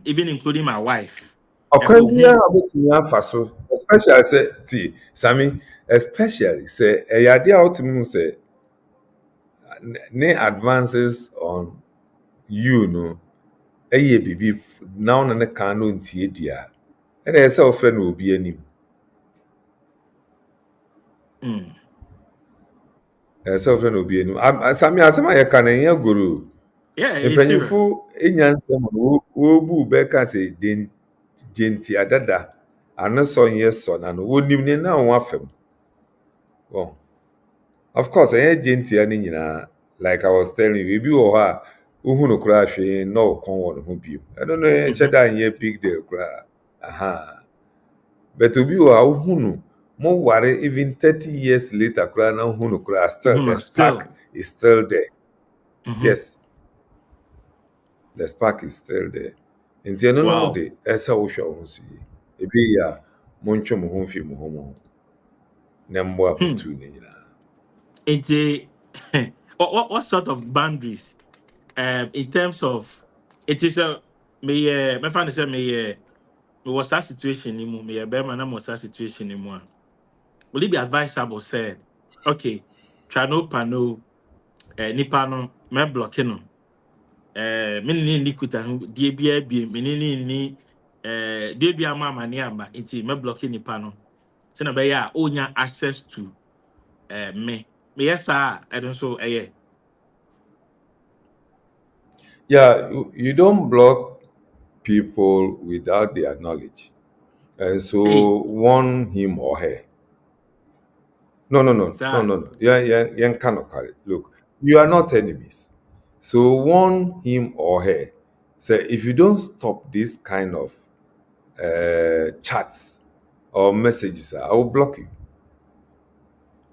even including my wife. ɔkwan biara a wobɛtumi afa so, especially sɛ ti Sami, especially sɛ ɛyɛ ade a wotumi hu sɛ ne advances on you no ɛyɛ biribi na wo ne kan no ntie di a ɛna ɛyɛ sɛ wofrɛ no obi anim. Ɛyɛ sɛ wofrɛ no obi anim. Sami, asɛm a yɛka no ɛnyɛ goro. Yeah, mpanyinfo enya nsɛm no wobu bɛka sɛ genti adada ano sɔ nyɛ sɔ na no wonim ne na wɔn afam. Well, of course ɛnyɛ gentia ne nyinaa, like I was telling you, ebi wɔ hɔ a wohu no koraa hwee na ɔkɔn wɔ ne ho bio. Ɛno no ɛkyɛ da nyɛ big deal koraa. Aha. But obi wɔ a wohu no mo ware even 30 years later koraa na wohu no koraa still the spark is still there. Yes. The spark is still there. Nti ɛno no de ɛsɛ wohwɛ wo ho so yi. Ebi yɛ a montwe mo ho mfi mo ho mo. Na mmoa butu ne nyinaa. What sort of boundaries in terms of it is a me my friend said me was that situation in me a bear man was that situation in one. Will it be advisable say okay try no pano nipa no me blocking no me ni kuta die bia bi me ni die bia mama ni amba nti me blocking nipa no so na be ya onya access to me yes I don't so Yeah, you don't block people without their knowledge. And so warn him or her. No. Yeah, cannot carry. Look, you are not enemies. So warn him or her. Say, if you don't stop this kind of chats or messages, I will block you.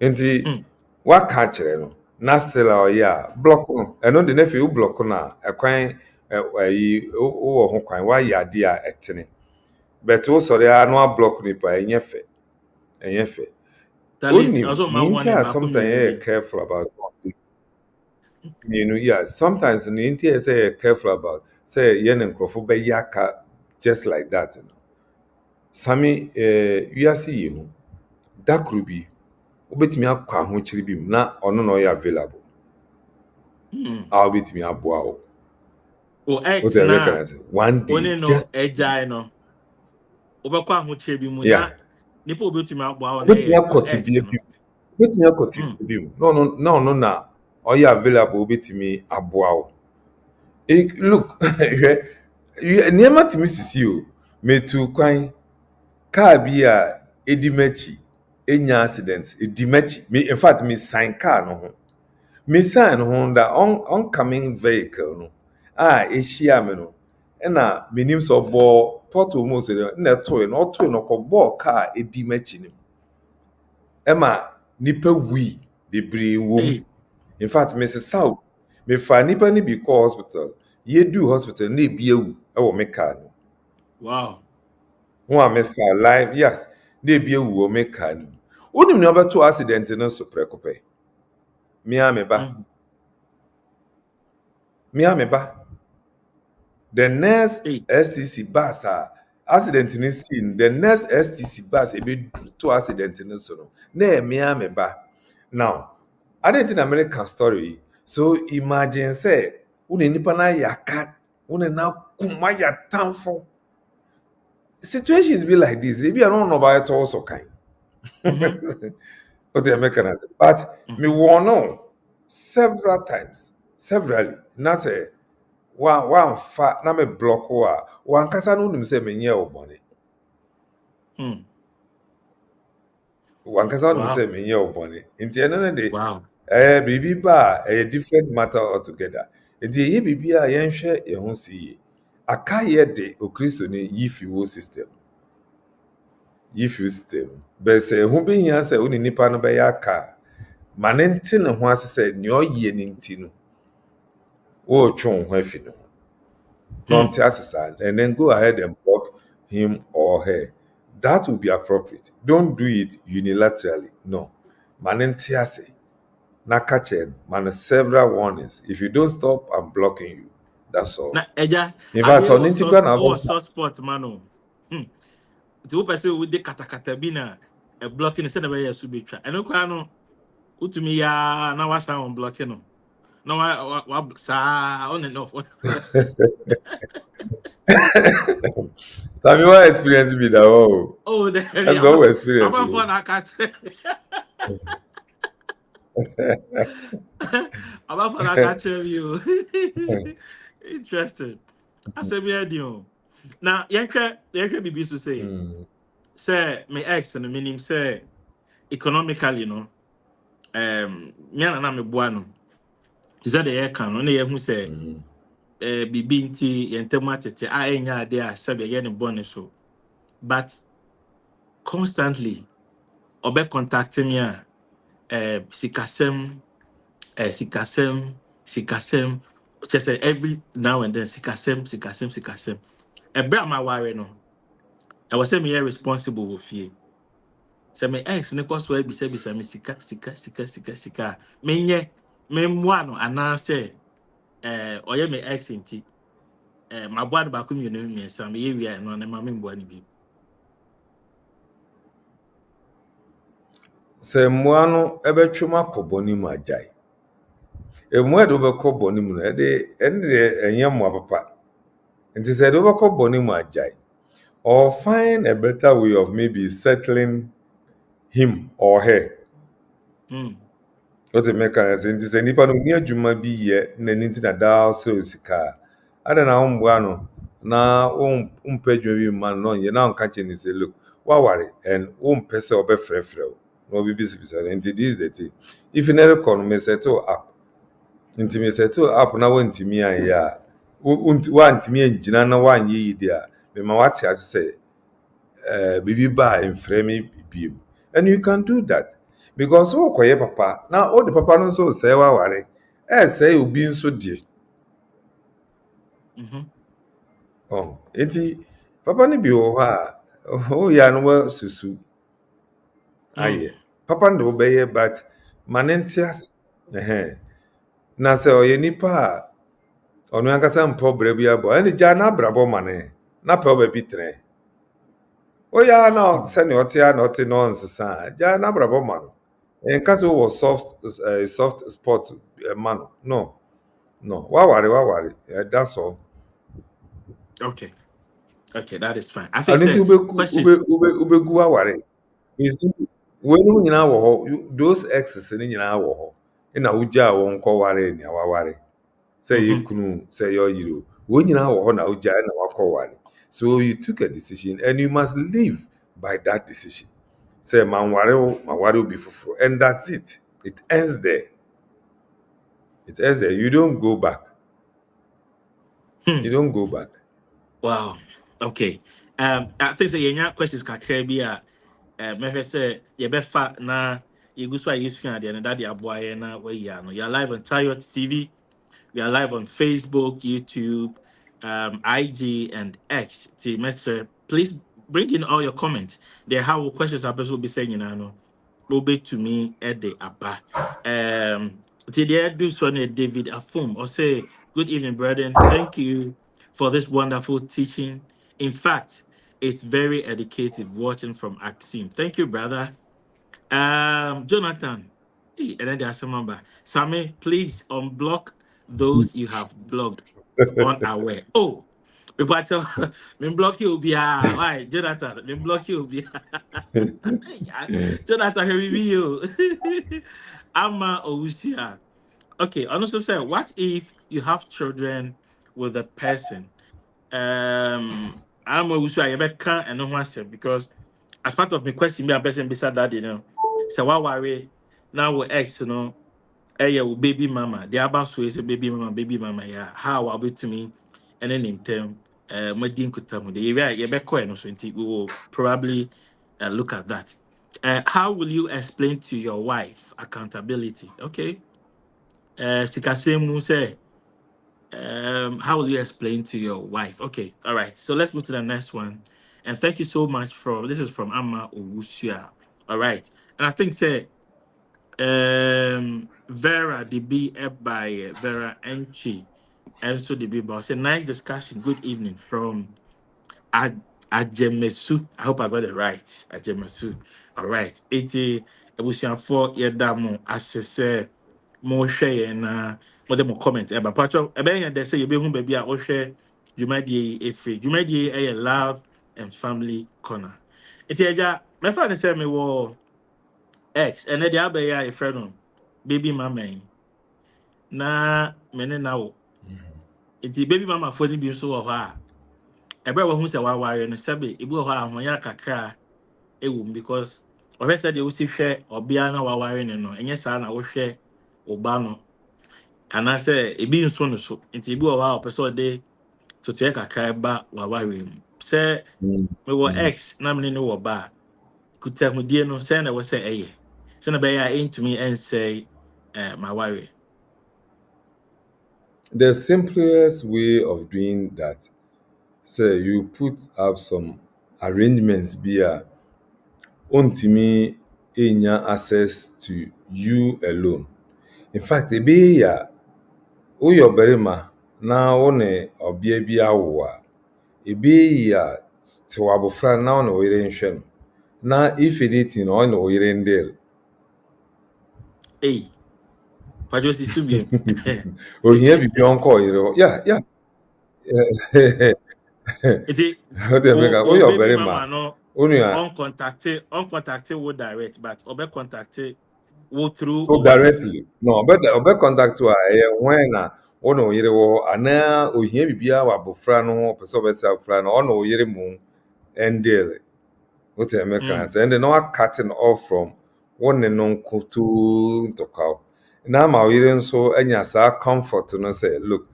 Nti waka kyerɛ no na still a ɔyɛ a block no ɛno de n'efi wo block no a ɛkwan ɛyi wowɔ ho kwan wayɛ ade a ɛtene but wo sɔre a no a block nipa ɛnyɛ fɛ onim ne nti a sometimes yɛ careful about some of this sometimes ne nti a sɛ yɛ careful about sɛ yɛ ne nkurɔfo bɛyɛ aka just like that no Sami wiase yɛ hu da koro bi wobɛtumi akɔ ahokyere bi mu na ɔno na ɔyɛ available a wobɛtumi aboa wo one day just no wobɛkɔ ahokyere bi mu na nipa wobɛtumi aboa wo wobɛtumi akɔ tibia bi mu na ɔno na ɔyɛ available wobɛtumi aboa wo look nneɛma tumi sisi o metu kwan kaa bi a ɛdi m'akyi enya accident ɛdi m'akyi in fact me sign car no ho me sign ho that oncoming vehicle no ɛhyia me no ɛna menim sɛ ɔbɔ portal mu sɛ na ɛtoe no kɔbɔɔ car ɛdi m'akyi no ɛma nipa wui bebree wom in fact me sesaw me fa nipa ni bi kɔ hospital yedu hospital na ebi ewu ɛwɔ me car no wow ho a me fa live yes na ebi ewu wɔ me car no onim na ɔbɛto accident no so prɛkopɛ me a me ba The next Hey. STC bus accident in scene, the next STC bus a bit to accident in so no. Me ba. Now, I didn't in American story. So imagine say une nipa na yaka, une na kuma ya tamfo. Situations be like this. If you don't know about it also kind. What the American say. But me warn several times, severally. Na say one fa na me block wa one kasa no nim say menye obone. One kasa no say menye obone. Inti eno ne de Wow. bibi ba a different matter altogether. Inti ye bibi a yenhwe ye ho si aka ye de okristo ni yi fuel system. Yi fuel system. Be say ho be hia say oni nipa no be ya ka manenti ne ho ase say ne oye ni nti no. Wo twon ho afi no. Not aside, and then go ahead and block him or her. That will be appropriate. Don't do it unilaterally. No. Manentiase. Nakachen. Man, several warnings. If you don't stop, I'm blocking you. That's all. Na eja, In fact, on integral soft spot mano. The who person with the katakata bina a blocking instead of a subitra. I know kwano utumi ya na wasa on blocking no. No wa sa on and off. Sammy, what experience be that? Oh, That's all experience. I'm fun I catch. I'm fun I catch you. Interesting. I said me idea. Now, yanka be to say my ex and the meaning say economically, me and me buano. Is that the air can only who say bibi nti yentematete a enya ade a sebe ye ne bone so. But constantly obe contacting me sikasem just say every now and then sikasem ebra ma ware no I was say me responsible with you. Say me ex ne cost we be say me sika me mmoa no ana say oye me ex nti my boy ba ku mi no mi say me ye no na ma me mboa ni bi. Say muano ebetwem akoboni mu ajai. Emu edo beko boni mu no ede enye mu papa. Nti say do beko boni mu ajai. Or find a better way of maybe settling him or her. What the mechanism is a nipa no ni adwuma bi ye na ninti na da so sika. Ada na ombua no na umpa adwuma bi man no ye na onka che ni say look wa ware and umpese obefrefre no bi bisibisa. Nti this is the thing. If you never come me settle up. Nti me settle up na wantimi an ya. Wantimi angina na wanye yidi a me ma wate ase say bibi ba mfremi bibiem. And you can do that. Because who koye papa now all the papa no so say wa ware say obi nso die enti papa ni bi wo ha o ya no wa susu aye papa ndo be but manentias na say oye nipa onu akasa mpobra bi abo ani ja na brabo mane na pe oba tre o ya no se ne otia na oti no nsesa ja na brabo mane in case was soft spot man. No. Why worry? That's all. Okay, that is fine. I I think need to questions. ube worry. You see, when you know those exes in your ho, in a uja won't call worry in our worry. Say you kunu, say your you. When you know na uja and our call worry. So you took a decision and you must live by that decision. Say man worry will be fufu. And that's it. It ends there. You don't go back. You don't go back. Wow. Okay. I think say yenya questions kakra bi a me say ye be fa na ye go so use fi ade na that the aboy na we ya no. You're live on Chariot TV. We are live on Facebook, YouTube, IG, and X. See, Mr. Please bring in all your comments. There how questions are will be saying, you know, will be to me at the ABBA. Today, do so David Afum or say, good evening, brethren. Thank you for this wonderful teaching. In fact, it's very educative watching from Axim. Thank you, brother. Jonathan, and then there's some number. Sammy, please unblock those you have blocked unaware. Oh, but me block you be why Jonathan, me block you be Jonathan, here we be you. Ama Owusia. Okay, and also say, what if you have children with a person? I'm always sure I can't and no one said because as part of my question, me a person beside that, So why worry now with ex, hey, yeah, baby mama. The about so is a baby mama, yeah. How I'll be to me and then in term, my dean could tell me the area, yeah, be coin, so we will probably look at that. How will you explain to your wife accountability? Okay. Sikasemu say, how will you explain to your wife? Okay, all right. So let's move to the next one. And thank you so much for this is from Amma Owusia. All right. And I think say Vera DB by Vera Enchi. And so DB boss. A nice discussion. Good evening from Ajemesu. I hope I got it right. Ajemesu. All right. 80 for Yedamo assess more share and more them comment. But Pacho, a bang they say you be home baby. I will share Jumadi a love and family corner. It's my friend said me war X and then the other a friend baby mama na mene now. It's baby mama for the be so of her. A brother who said why no sabi ibu ha ahonya kakra ewum because ɔhwɛ sɛ deɛ wosi hwɛ ɔbea na waware ne no ɛnyɛ saa na wohwɛ ɔba no anaasɛ ebi nso no so nti ebi wɔ hɔ a ɔpɛ sɛ ɔde totoɛ kakra ba waware mu sɛ mewɔ x na mene ne wɔ ba a kutahudie no sɛ na ɛwɔ sɛ ɛyɛ sɛ na bɛyɛ a ɛntumi ɛnsɛe maware. The simplest way of doing that, say you put up some arrangements via ontimi enya access to you alone. In fact, ebe ya uyo berima na one obia bi awo a ebe ya te wabofra na one oyire nhwe no na if anything na one oyire ndel Ei kwadwo si so bien ohia bibi onko oyire ho yeah nti o de mega o uyo baby mama berima no unu a uncontacted wo direct but ɔbɛ contacted wo through go wife. directly no obe contact to when na one oyire wo ana ohia bibi a wabofra no ho pese obe sa afra no one oyire mu ndel. What I make and then no cutting off from one non to talk. Now my reading so enya sa comfort no say look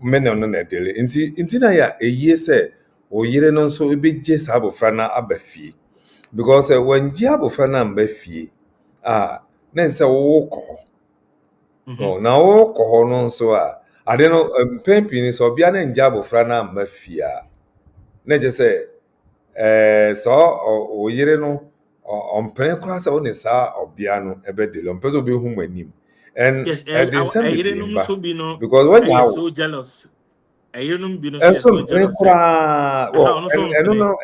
men on na daily inti na ya a year say o yire no so e be just abofra na abafie because when ji abofra na mbafie na say wo ko no na wo ko no so ade no pempini so bia na nja abofra na mbafie na je say so oyire no ɔmpene koraa sɛ wo ne saa ɔbea no ɛbɛdele ɔmpɛ sɛ wobɛhu mu anim and Yes, ɛde nsɛm I bebree didn't mba so be no. because I wanya am wo so jealous. I didn't be no ɛnso so mpene jealous. koraa Aha, no so ɛno mpene. no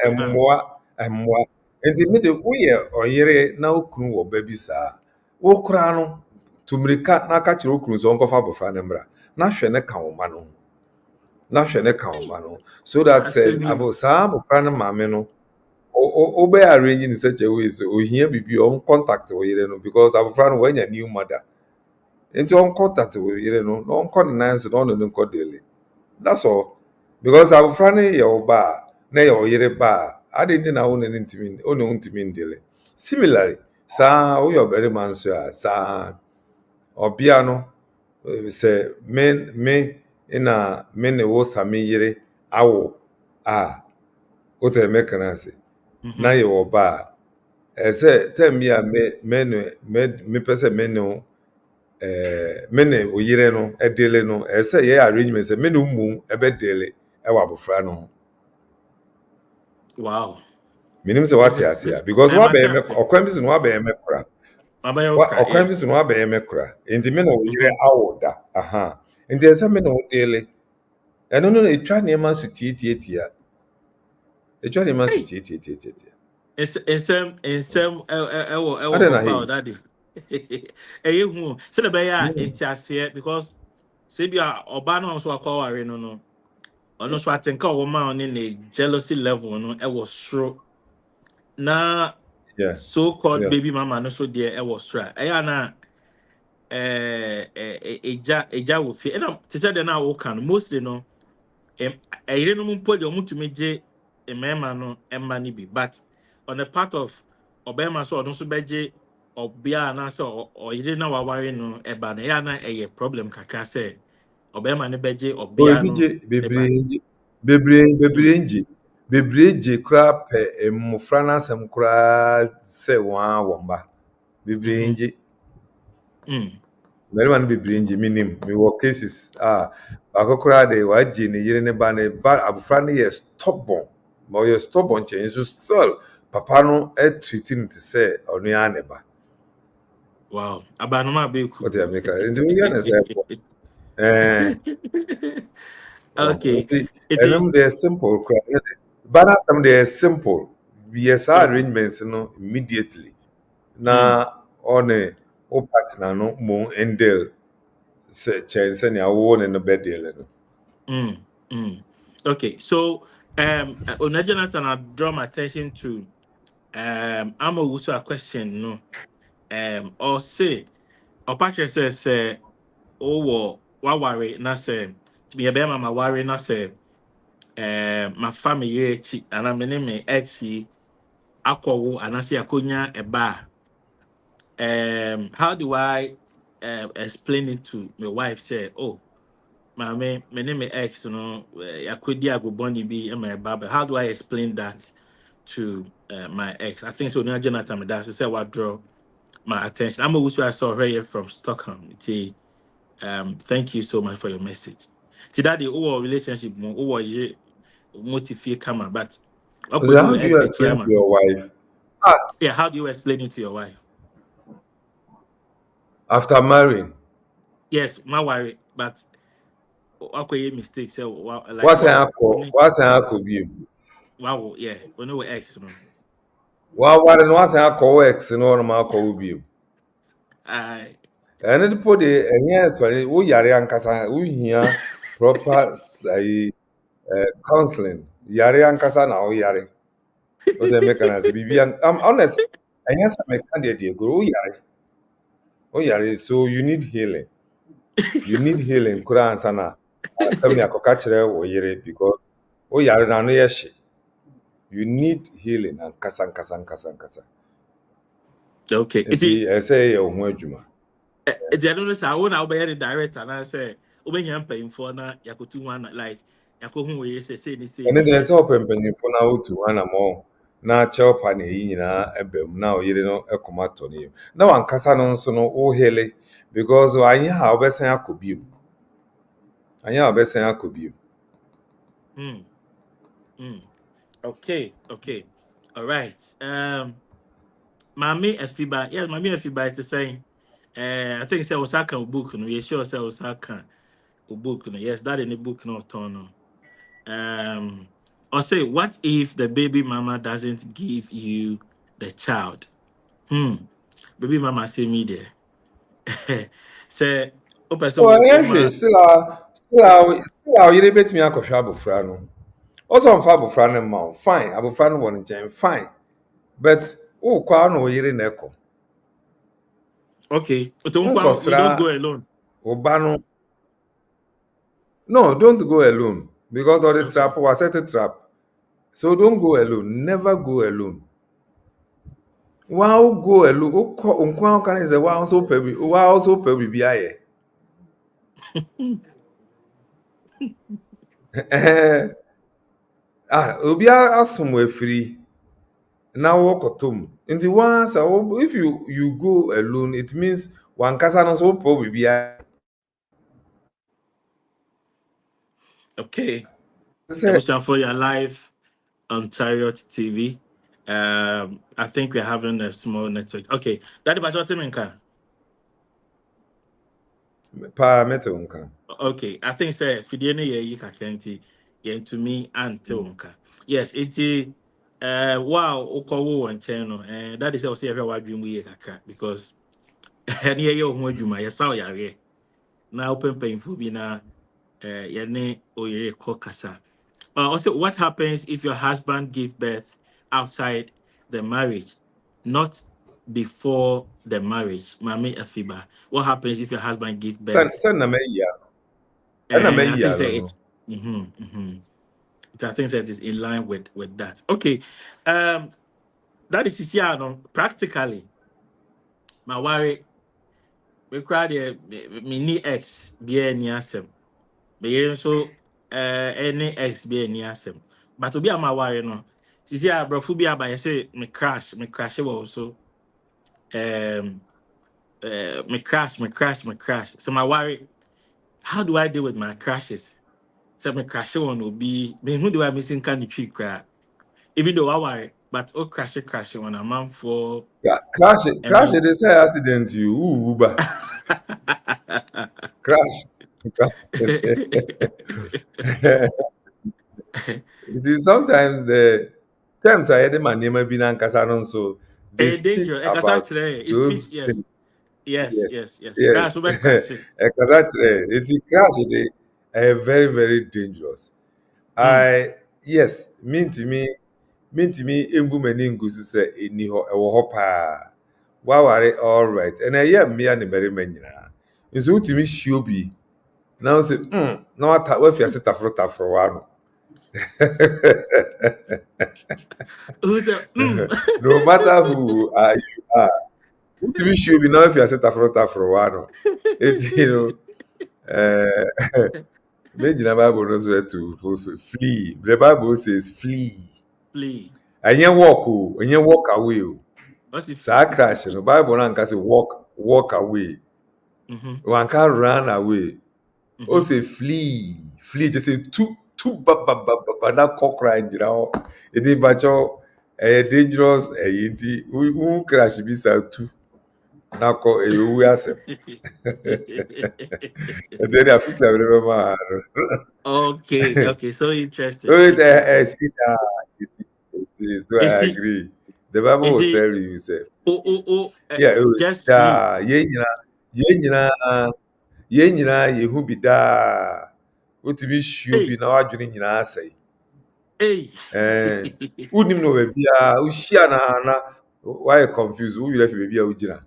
ɛmmoa nti mede woyɛ ɔyere na wo kunu wɔ ba bi saa wo koraa no tumirika na aka kyerɛ wo kunu sɛ ɔnkɔfa abɔfra no mmra na hwɛ ne ka wo ma no so that sɛ saa abɔfra no maame no obey arranging in such a way so ohia bibi on contact with you know because abofra no when your new mother into on contact with you know no on nice no no no daily that's all because abofra no your ba na your yere ba I didn't know one intimi daily similarly sa o your very man so sa obia no say me ina me ne wo sami yere awo o te me kana say na yɛ wɔ ba a ɛsɛ tam bi a mepɛ sɛ me ne oyere no ɛdele no ɛsɛ yɛ arrangement sɛ me ne mu ɛbɛdele ɛwɔ abofra no ho Wow. menim sɛ wate ase a because wabɛyɛ me ɔkwan bi so no wabɛyɛ me kora ɔkwan bi so no wabɛyɛ me kora nti me ne oyere awo da aha nti ɛsɛ me ne wo dele no, it try near man to tia. It try near man to Hey, tia. in some I our don't know. papa Hey. daddy. Eh, who so the bear Mm. in because say be a obano so call no. Ono so atenka o ma on in a jealousy level no e was sure. Na Yeah. so called Yeah. baby mama no so there e was sure. Eh na eja wo fi. And te say the na wo kan mostly no ɛyere no mu mpo deɛ ɔmotumi gye mmarima no mma no bi but on the part of ɔbarima so ɔno nso bɛgye ɔbea anaasɛ ɔyere na waware no ɛba no ɛyɛ a na ɛyɛ problem kakra sɛ ɔbarima no bɛgye Oh, ɔbea ebi no gye ɛba. bebree ngye. Bebree gye koraa pɛ mmɔfra n'asɛm koraa sɛ wɔn a wɔn ba. Bebree Mhm, ngye. mm, Mmarima no bebree ngye minim. Mewɔ cases a baako koraa de wagye ne yere ne ba abofra no yɛ stubborn. Ma ɔyɛ stubborn kyɛn nso still papa no treat no te sɛ ɔno ara ne ba. wow abanoma abɛɛku. Wɔte America. Nti woyɛ ne sɛ ɛbɔ. Ɛɛ. Okay, Nti nti ɛnum deɛ simple koraa. Ba n'asɛm deɛ simple. Yɛ saa okay, arrangements no immediately. mm, Na ɔne wo partner no mo handle sɛ kyɛn sɛnea wowɔ ne no bɛdeal no. mm, mm. Okay, so Ona Jonathan, I draw my attention to I'm also a question no or say or patch says say oh wawari na say me a bema my worry na say my family chi and I'm name me ex akwawo and I say akonya a bar how do I explain it to my wife say oh my name is ex no akodi agoboni bi my bar how do I explain that to my ex? I think so now Jonathan that's say what draw my attention. I'm also I saw her here from Stockholm. Thank you so much for your message. Today the whole relationship mo over motivate come but what could So do how do you ex explain to chiama? your wife? Ah, Yeah, how do you explain it to your wife? after marrying, Yes, my worry, but okay mistakes so like what's an akọ bi? wow yeah, we know ex no. What's an akọ ex no no ma akọ bi? I Ɛno de po de ɛnyɛ explain wo yare ankasa wo hia proper counseling. Yare ankasa na wo yare. What they make an as bibi I'm honest. Ɛnyɛ sɛ meka deɛ deɛ go wo yare so you need healing. You need healing koraa ansa na asɛm ne akɔka kyerɛ wo yere because wo yare na no yɛ hye. You need healing ankasa. okay. Nti ɛsɛ yɛ wo ho adwuma. It's I don't know. I want to be the director, and I say, "Oben yam paying for na yakutu one like yakuhu we say Ɛno ni." deɛ ɛsɛ sɛ ɔpɛ mpanyimfo na wotu anammɔn na kyɛw pa ne yi nyinaa ɛba mu na wo yere no kɔma tɔ ne yam. Na wankasa no nso no wo hele because anyɛ a wobɛsan akɔ biom. Anyɛ a wobɛsan akɔ biom. Hmm. Hmm. Okay. Okay. All right. Mami Efiba. Yes, Mami Efiba is the same. I think say Osaka book. No, you sure say Osaka book. No, yes, that in the book. No, turn. Or say, what if the baby mama doesn't give you the child? Hmm. Baby mama say me there. Say, oh, person, Ɛnyɛ hwee still a wo yere bɛtumi akɔhwɛ abofra no. Ɔsɛ ɔmfa abofra no mma wo fine abofra no wɔ ne nkyɛn fine but wokɔ a na wo yere na ɛkɔ. okay. So you don't go Nkɔsra alone. wo ba no. No, don't go alone because of the Okay. trap was set a trap. So don't go alone. Never go alone. Wow, go alone. Nkwa kan is a wow also pay bi aye. Obi asum afiri na wo kotom. Nti once if you go alone it means one kasa no so pay bi aye. Okay. Say Evolution for your life on Chariot TV. I think we're having a small network. Okay. Daddy Bajo Timinka. Pa metal unka. Okay, I think say fidie no ye yi kakra nti ye to me ante unka. Yes, it wow ukowo won chen no that is also every wadwe mu ye kakra because any ye ho adwuma ye saw yare na open painful bi na ye ne oyere ko kasa. Also, what happens if your husband give birth outside the marriage, not before the marriage? Mami Afiba. What happens if your husband give birth? Sen na meya. Na And I think meya say no. it's I think that is in line with that. Okay. That is yeah, no, practically my worry we cry the mini X be any asem. Be so any X be any asem. But to be a my worry no. Sisi a brofo bi aba say me crash also um me crash. So my worry, how do I deal with my crashes? So me crash one will be me who do I missing kind of tree crack. Even though I worry, but oh crash when I'm on for and Crash then dey say accident you Uber. Crash. You see, sometimes the terms I had my name be nankasa so they a speak danger. about It those speaks yes. things. Yes, Yes. Crash yes. over crash. Ekasa it's crash they are very, very dangerous. Mm. I yes, mean to me embu mani ngusu say eni ho ewo ho pa. Waware all right. And I hear me and the merry men nyina. Nso utimi hio bi. Now say na wata we fi aseta tafro wa Who's the no matter who you are, utimi hio bi na we fi aseta tafro wa no. You know, Maybe the Bible knows where to flee. The Bible says flee. play? And you walk away. Oh. What's if So I crash. The Bible now say walk away. mm-hmm. One can run away. Oh Mm-hmm. say flee. Just say two ba that cock crying. You know, it is but dangerous. We crash be so two. Now call we are some. And then I feel to remember. Okay, so Oh, interesting. see that. So Is I she agree. The Bible is will it tell you, say, yeah, it was just flee? da, yen nyina, yehu bi da. Utimi shio bi Hey, na wadwene nyina asai. hey. Eh, unim no baby a, ushia na why confused? Who you left baby a ujina?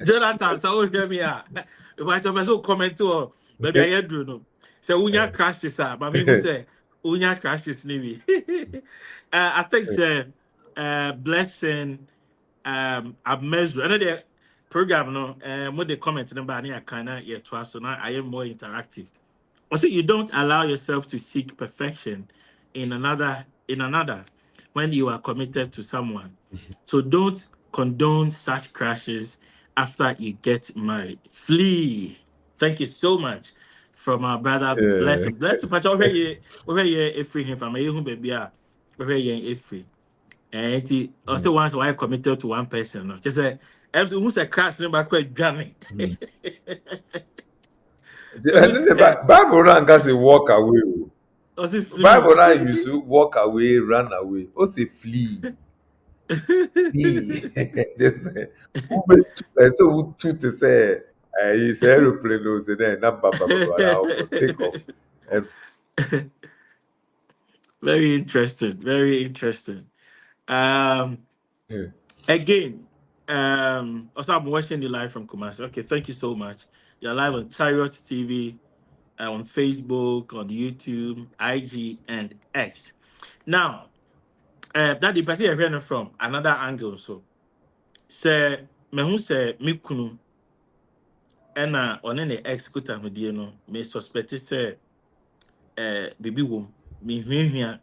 Jonathan, so hear me ah. If I tell so comment to maybe I hear do no. So unya crashes ah, but me who say unya crashes maybe. I think say blessing I've measured another program no what they comment number I kind of yeah twice so now I am more interactive. Also, you don't allow yourself to seek perfection in another when you are committed to someone. So don't condone such crashes after you get married. Flee. Thank you so much from our brother Eh, Blessing. Blessing, but over here, if free him from a young baby, over here, if free. And he also once I committed to one person. No? Just a who's a crash number quite jamming. and then the Bible now can say walk away. Oh. Also Bible flee. now you say walk away, run away. Oh say flee. Just so who two to say it's aeroplane no say then that now take off and Very interesting. Very interesting. Um, yeah. again, also I'm watching you live from Kumasi. Okay, thank you so much. You're live on Chariot TV, on Facebook, on YouTube, IG, and X. Now, that the person you're hearing from another angle. So, say, me who say me kunu, and on any ex kuta no, me suspect say, baby wom, me hwehwɛ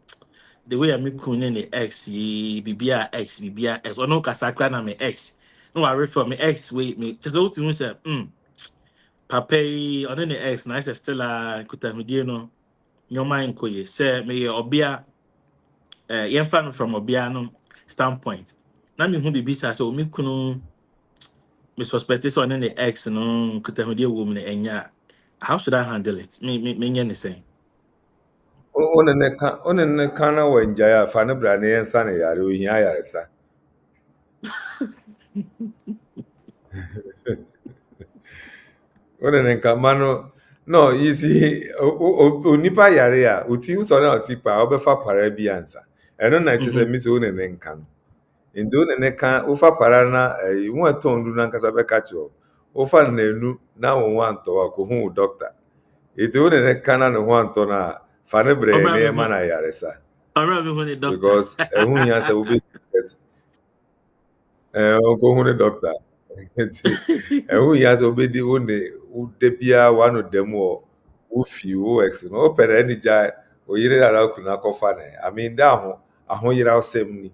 the way I make kun the ex ye bibia ex bibia ex or no kasakra na me ex no I refer me ex we me just all to say papa on the ex na say still kuta medie no your mind ko ye say me obia yen fan from obia no standpoint na me hu bibi sa so me kunu me suspect this one in the ex no could tell me woman and yeah. How should I handle it? Me anything. One ne kana wa njaya fa ne bra ne yensa ne yare ohia yaresa. One ne nka no you see onipa yare a uti so na otipa obefa para bi ansa. Eno na chese mi se one ne nka no. Nti one ne ka ufa para na wo aton du na nkasa be ka cho. Ufa na enu na wo wanto ko hu doctor. Nti one ne kana no wanto na fa ne bra ne Or ma na yaresa. rather when the doctor. Because ehun yan se obi go hu ne doctor. Nti ehun yan se obi di wo ne wo de bia wa no dem wo fi wo ex no o pere ni ja o yire na ku na kofa ne. I mean da ho yira osem ni.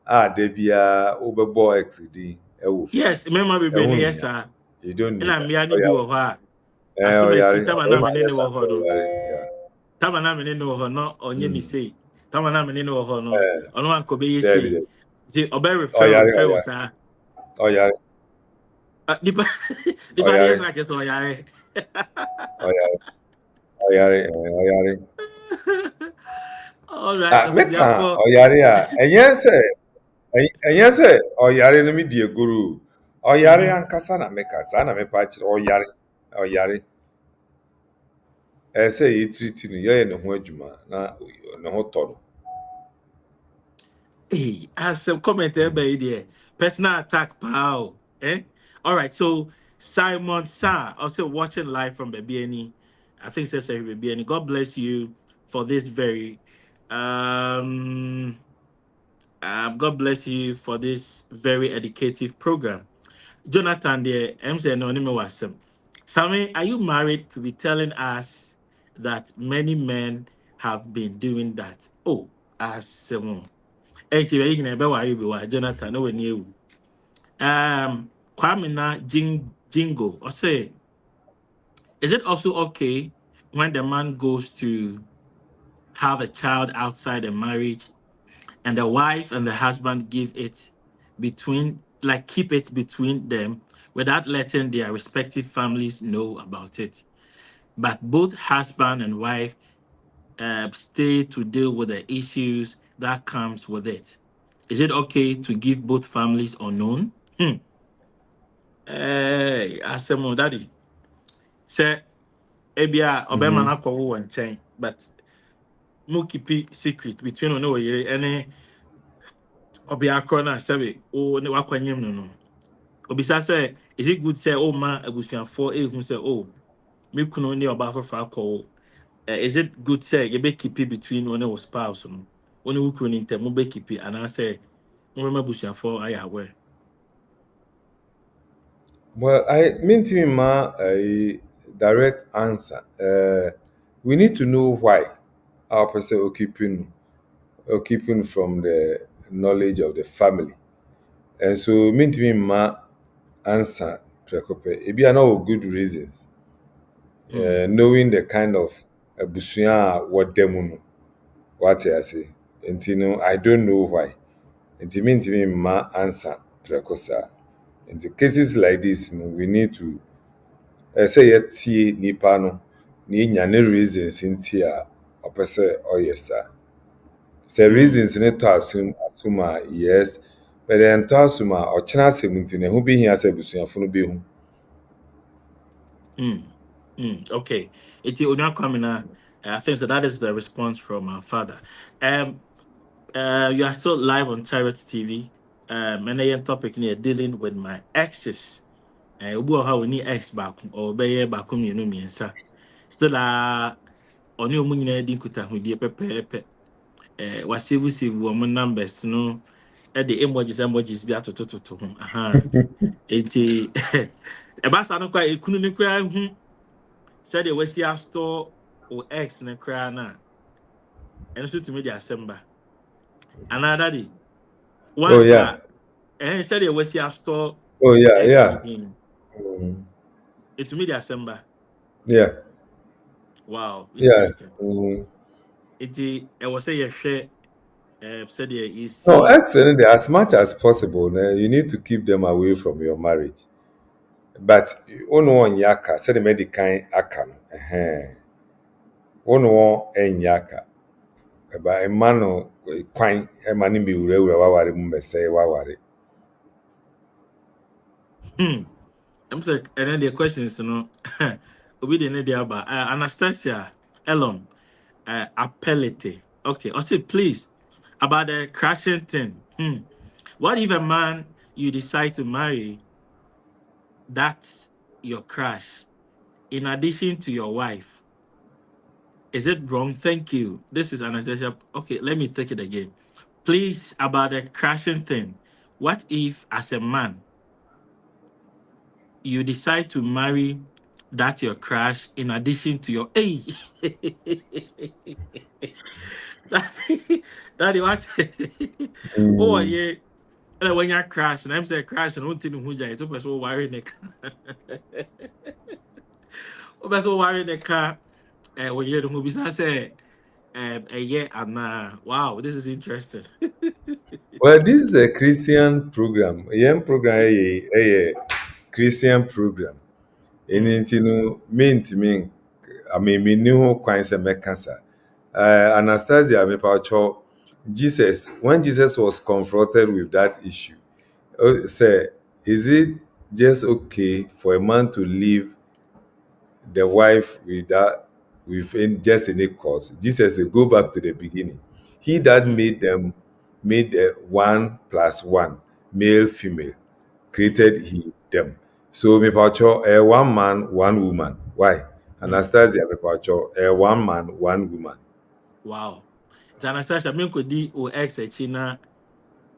Ah de bia wo be bo ex di e wo fi. Yes, remember we been Ehun yes, ya. sir. You don't And need I'm that. me Oh bi yeah. wo ha. Aso me si tama na Oh me my ne yes. wo ho do. Yeah. Tama na me ne wo ho no onye ni sei. Tama na me ne wo ho no. Eh, Ono an ko be there be yesi. there. See obe Oh refer yeah. sir. Oh yeah. Dipa Oh dipa yes yeah. I just oh yeah. Oh yeah. Oh yeah. Oh yeah. All right, Ah, that was your meka for. oyare a enye se oyare no mi die guru oyare Mhm. ankasa na meka sa na mepa kire oyare ese yi treat no ye ne ho adwuma na ne ho tɔ no. Hey, as a commenter by there, personal attack, pal. Eh? All right, so Simon Sa, also watching live from Babiani. I think it's Babiani. God bless you for this very God bless you for this very educative program. Jonathan, the MC Anonymous was Sammy, are you married to be telling us that many men have been doing that? Oh, as Eki we igna be wa you be wa Jonathan no we you. Kwame na Jingo or say, is it also okay when the man goes to have a child outside the marriage and the wife and the husband give it between like keep it between them without letting their respective families know about it? But both husband and wife stay to deal with the issues that comes with it. Is it okay to give both families unknown? Hey, asemo daddy. Say, ebia obema Mhm. na kwa wo nchen, but mo keep it secret between ono yere ene obi akọ na sebe o ne wakwanyem no no. Obisa say, is it good say o ma abusuafo ehun say oh me kunu ne oba afofo akọ is it good say you be keep it between one of spouse no one who can inter mo be keep it and I say mo ma busia for I aware. Well, I mean to me ma a direct answer. We need to know why our person are keeping from the knowledge of the family. And so mean to me ma answer prekope. It be no good reasons. Mm, Knowing the kind of abusua what them no what I say. And you know, I don't know why. And to me ma answer prekosa. In the cases like this, we need to say tie nipa no na enya ne reasons nti a ɔpɛ sɛ ɔyɛ saa. Sɛ mm, reasons ne tɔ asum a yes, but ɛntɔ asum a ɔkyena asɛm nti ne ho bi hia sɛ abusuafo no bi hu. okay. It's Onya Kwamina. I think so that is the response from our father. Um you are still live on Charity TV. And the topic here dealing with my exes. Ubu how we need ex back or be back you know me still ɔne ɔmo nyinaa di nkitahodie pɛpɛɛpɛ. Wasave wɔn numbers no de emojis bi atotototo ho. Aha. Enti ɛba saa no koraa ekunu ne koraa hu sɛdeɛ wasi astɔ o ex ne koraa no a ɛno nso tumi de asɛm ba. Anaa dade Oh once yeah, a sɛdeɛ wasi astɔ oh yeah, ex ne yeah, din no mm, etumi de asɛm ba. yeah, Wow, yeah. interesting. Enti ɛwɔ sɛ yɛhwɛ said No, yɛsi. excellent. As much as possible, you need to keep them away from your marriage. but ono on yaka said the medical aka no ono on yaka ba emano kwan emani mi wurawura waware mu mesai waware. I'm saying, and then the question is, we didn't know about Anastasia Elon, appellate. Okay, I say please about the crashing thing. What if a man you decide to marry, that's your crush, in addition to your wife? Is it wrong? Thank you. This is Anastasia. Okay, let me take it again. Please about the crashing thing. What if, as a man, you decide to marry that your crush in addition to your hey that that is what oh Mm. yeah and when you crash and I'm saying crash and don't think who jai to person worry the car oh person worry the car when you who be say a year and wow this is interesting. Well, this is a Christian program. A young program, a Christian program. Hmm. Anything no mean to me. I mean, me knew quite some cancer. Anastasia, me paucho. Jesus, when Jesus was confronted with that issue, say, is it just okay for a man to leave the wife with just any cause? Jesus said, go back to the beginning. He that Hmm. made them made one plus one, male, female, created he them. So me pacho one man, one woman. Why? Hmm. Anastasia me pacho one man, one woman. Wow. It's Anastasia me could di o ex china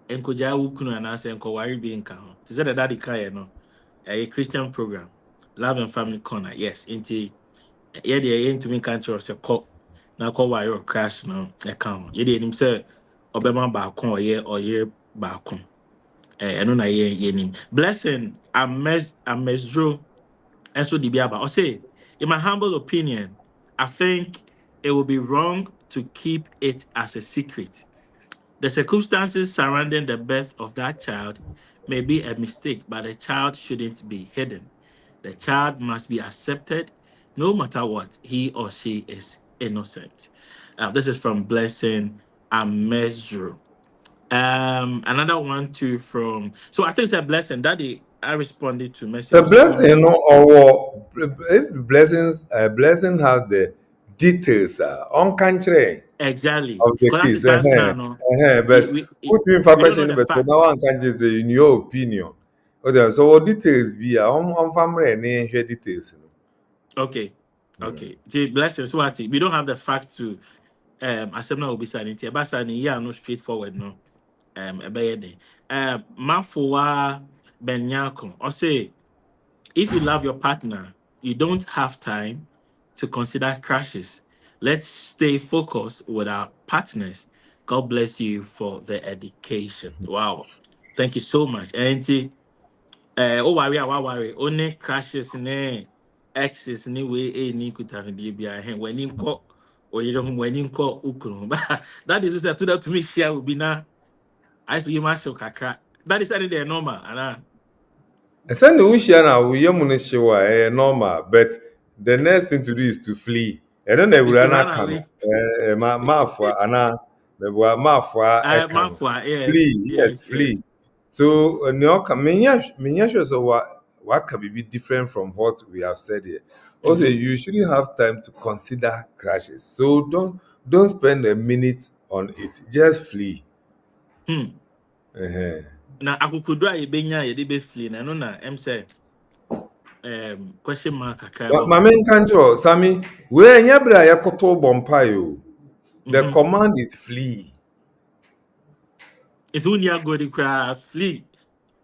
nkogya wo kunu anaasɛ nkɔware bi nka ho te sɛ dada de kaeɛ no ɛyɛ Christian program love and family corner yes nti yɛdeɛ yɛntumi nka nkyerɛ wo sɛ kɔ na kɔware ɔ crash no ɛka ho yɛdeɛ yɛnim sɛ ɔbɛma baako a ɔyɛ ɔyere baako ɛno na yɛnim blessing amesdro ɛnso de bi aba ɔse in my humble opinion I think it would be wrong to keep it as a secret. The circumstances surrounding the birth of that child may be a mistake, but the child shouldn't be hidden. The child must be accepted no matter what. He or she is innocent. This is from Blessing Amezru. Another one too from so I think it's a blessing. Daddy, I responded to The message. So so blessing, or if blessing has the details on country exactly of the because as case. it stands now, no, But put in for we don't know question, the but now facts. one can say in your opinion. Okay, so what details be on family and share details. Okay. Mm. Okay. The blessings what we don't have the fact to asem na obi sa nti eba sa ni ya no straightforward no ebe de mafoa benyako or say if you love your partner you don't have time to consider crashes. Let's stay focused with our partners. God bless you for the education. Wow, thank you so much. And o worry a wa worry only crashes ne exes ne we ni kuta de bia he wani nko oyere ho wani nko ukunu that is just to that to me share will be na I speak ma show kakra that is any normal ana Send the Ushian we yamunishiwa normal, but the next thing to do is to flee. And then they is will to run run cano. away. Mafua, Anna, Mafua, Ekano. Mafua, yes, Flee, yes, yes, yes. flee. So, Nyoka, Minya so what can be different from what we have said here. Also, Mm-hmm. you shouldn't have time to consider crashes. So don't spend a minute on it. Just flee. Hmm. Uh-huh. Na akukudu a yebenya yede be flee na no na em say question mark kakra bo ho. Mame Kanjo, Sammy, where Yabra Yakoto Bompayo. The Mhm. command is flee. It unia go the cry flee.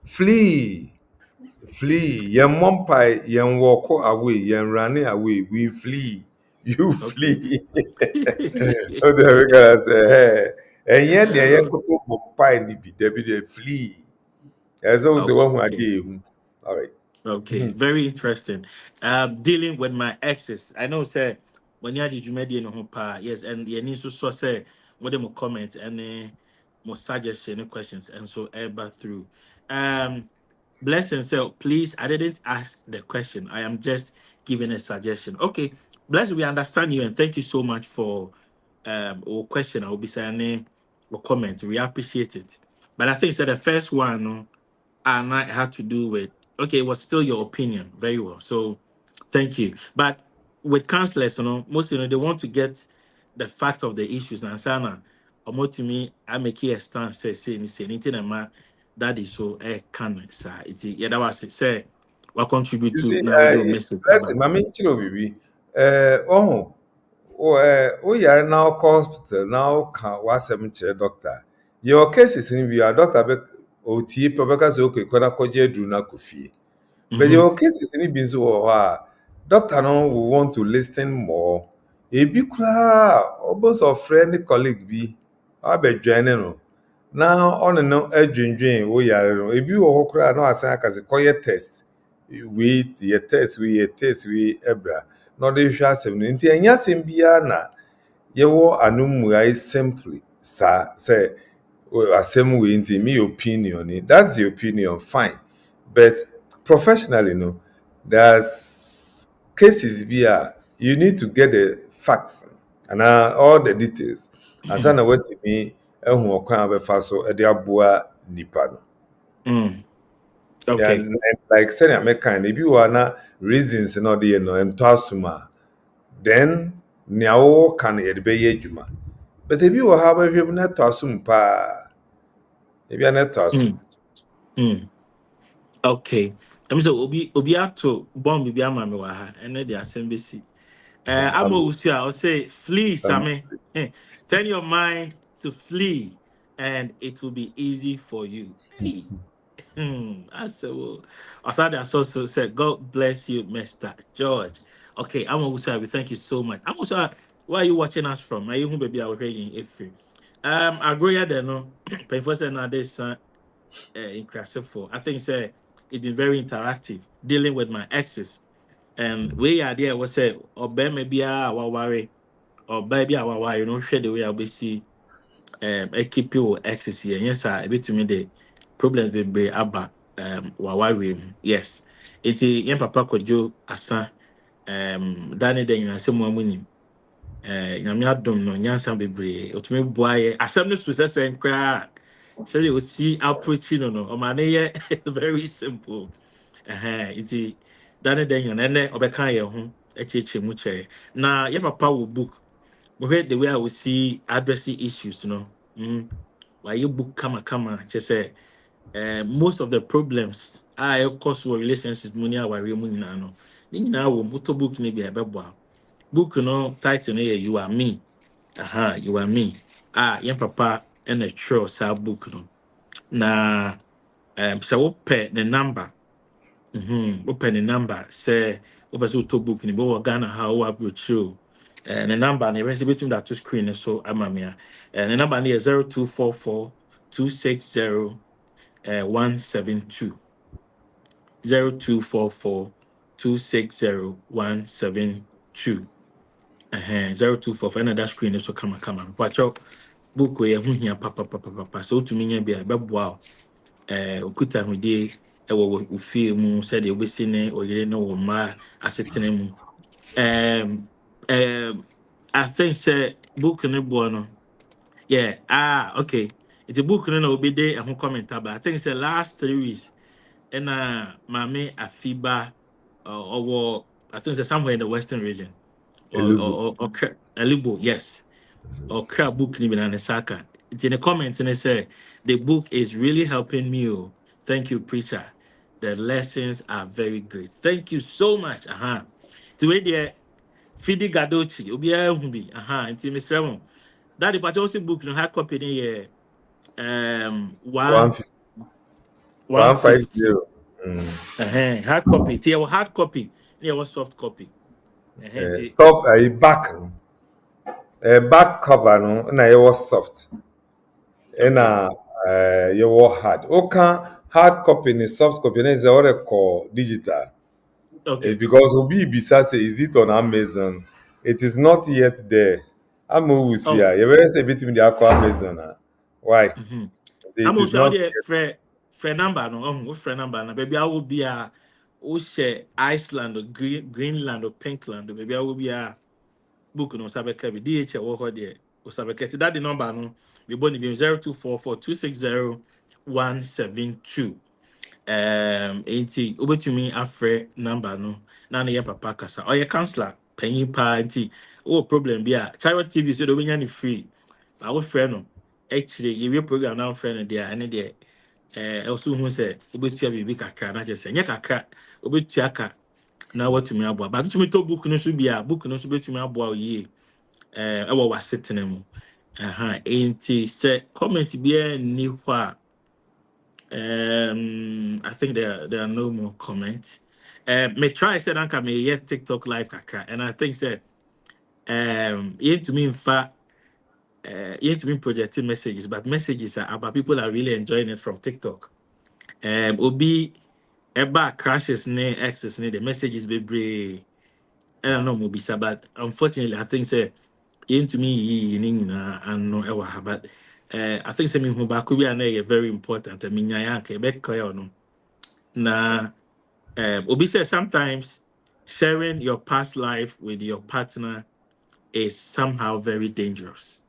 Flee. Flee. Yen mumpai, yen walk away, yen running away. We flee. You Okay. flee. So the gonna say, hey. And yet, the Oh, Yakoto Bompai, they flee. As always, the one who are okay. gay. All right. Okay, very interesting. Dealing with my exes. I know, say, when you had you made no pa, yes, and you need to so say what them comment and more suggestion and questions and so ever through. Um, Bless and say, please, I didn't ask the question. I am just giving a suggestion. Okay, Bless, we understand you and thank you so much for our question. I will be saying or comment. We appreciate it. But I think so the first one and I had to do with okay, it was still your opinion. Very well. So thank you. But with counselors, most they want to get the fact of the issues. And sana, or to me, I make a stance say anything that is so can say it. Yeah, that was it. Say what contribute You to see, now we do message blessing, about. mami chiro bibi. Oh, o yare na ọkọ hospital na ọka wasem kyerɛ doctor. Your cases in bi a doctor be otie pe bɛka sɛ okay kɔ na kɔgye aduru na kɔ fie. But Mm-hmm. your cases in bi nso wɔ hɔ a doctor no will want to listen more. Ebi koraa almost of friend colleague bi abɛdwane no. Na ɔne no adwendwen wo yare no. Ebi wɔ hɔ koraa na wasan aka sɛ kɔyɛ test. Yɛ test wei ɛbra. Na ɔde hwɛ asɛm no. Nti ɛnyɛ asɛm biara na yɛwɔ anomuai simply saa sɛ asɛm wei nti me opinion ni. That's your opinion, fine. But professionally, no, there's cases where you need to get the facts and all the details. And so what me who can be so e dey aboa nipa no. Mm. Yeah, Okay. and like said American, if you are na reasons no dey no entasuma, then nea wo kan e dey be adwuma. But if you have a hwem na tasum pa, if you are not tasum. Mm. Mm. Okay. I'm so obi ato bomb bi ama me wa ha. Ene de asem besi. I'm always here. I'll say, flee, Sammy. Turn your mind to flee, and it will be easy for you. Hey. I said, well, I saw that also said, God bless you, Mr. George. Okay, I'm always here. Thank you so much. I'm also, where are you watching us from? Are you home, baby? I was reading if you. I agree there, no. But first, nowadays, in class 4, I think, say, it's been very interactive dealing with my exes. And we idea was say or maybe a wawari or baby a wawari, share the way I'll be see I keep you access here. Yes, sir. A bit to me the problems will be about wawari. Yes. It's yen papa kojo asa Danny den you say mo amuni nyame adom no nyansa bebree otumi boa ye asɛm no so sɛ sɛ nkra sɛ you see approach no o man very simple nti dane dan yan ene obɛka yɛ ho akyerɛkyerɛ mu kyerɛ na yɛ papa wɔ book mohwɛ the way I will see addressing issues wayɛ book kama kyerɛ sɛ most of the problems a ɛkɔ so wɔ relationships mu ne awareɛ mu nyinaa no ne nyinaa wɔ motɔ book no bi a ɛbɛboa book no title no yɛ you are me you are me yɛn papa ɛna twerɛ saa book no na sɛ wopɛ ne number wopɛ ne number sɛ wopɛ sɛ wotɔ book no bi wɔ Ghana ha wowɔ aborɔkyire o ne number no yɛbɛsɛ bɛtumi de ato screen no so ama me a ne number no yɛ 0244 260 172 0244 260 172 0244 ɛna da screen no so kama mpakyɛw book wei ɛho hia papapapapa sɛ wotumi nya bi a ɛbɛboa wo okuta ahodie ɛwɔ wo fie mu sɛdeɛ wobɛsi ne ɔyere ne wo mmaa asetena mu I think sɛ book no boɔ no yeah okay it's a book no na obɛde ɛho comment aba I think sɛ last 3 weeks ɛna maame afiba ɔwɔ I think sɛ somewhere in the western region Elugu. or Alibo, yes or crab book ni binane saka. It's in the comments and they say the book is really helping me. Oh. Thank you, preacher. The lessons are very great. Thank you so much. To wait there, Fidi Gadochi, Obia Humbi. It's in Mr. Ramon. That the Pachosi book no hard copy in here. One 150. 150. 150. Mm. Hard copy. Tia hard copy. Yeah, was soft copy. Soft back no. Back cover no na yɛwɔ soft. Okay. Ɛna yɛwɔ hard. Woka hard copy ne soft copy na sɛ wɔrekɔ digital. Okay. Because obi bisa say is it on Amazon? It is not yet there. Ama wusi Oh. a yɛbɛyɛ sɛ ebitumi de akɔ Amazon a. Why? Mm-hmm. I'm It is also out not there yet. friend number no friend number na baby I will be a share Iceland or Greenland or Pinkland baby I will be a book no sabeka bi DHL wo ho de o sabeka that the number no be boni bi 0244260172 enti obetumi afre number no na na ye papa kasa o ye counselor panyin pa enti o problem bi a Child TV so do benya ni free ba wo frɛ no actually ye program na frɛ no dia ene de also hu say obetua bibi kakra na je say nya kakra obetua ka na watumi aboa ba tutumi to book no so bia book no so betumi aboa yie ɛwɔ wasetena mu enti sɛ comment bia ni hɔ a I think there are no more comments. Me try said anka me yet TikTok live kakra, and I think said you to me in fact you to me projecting messages, but messages are about people are really enjoying it from TikTok. Obi eba crashes ne access ne the messages be brave. I don't know Mobisa, but unfortunately I think say to me and no ever but I think say me who back be very important. I mean I be clear no. Na Obi says sometimes sharing your past life with your partner is somehow very dangerous.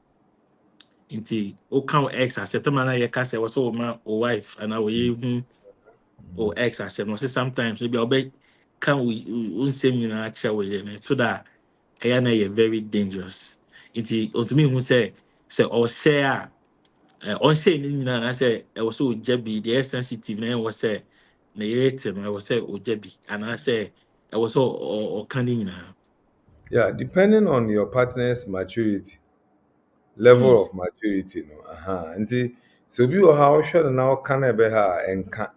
Inti o kan ex asset man na ka say was so ma o wife and our o ex asset no say sometimes maybe obe can we unsem you na chawe ne so that na very dangerous. Inti to me who say or share on share ni na say e was so jabi the sensitive na was say na irate no I was say o jabi and I say I was so or canning na. Yeah, depending on your partner's maturity, level Mm. of maturity, no. Nti so bi wɔ ha ɔhwɛ no na ɔka na ɛbɛ ha a ɛnka,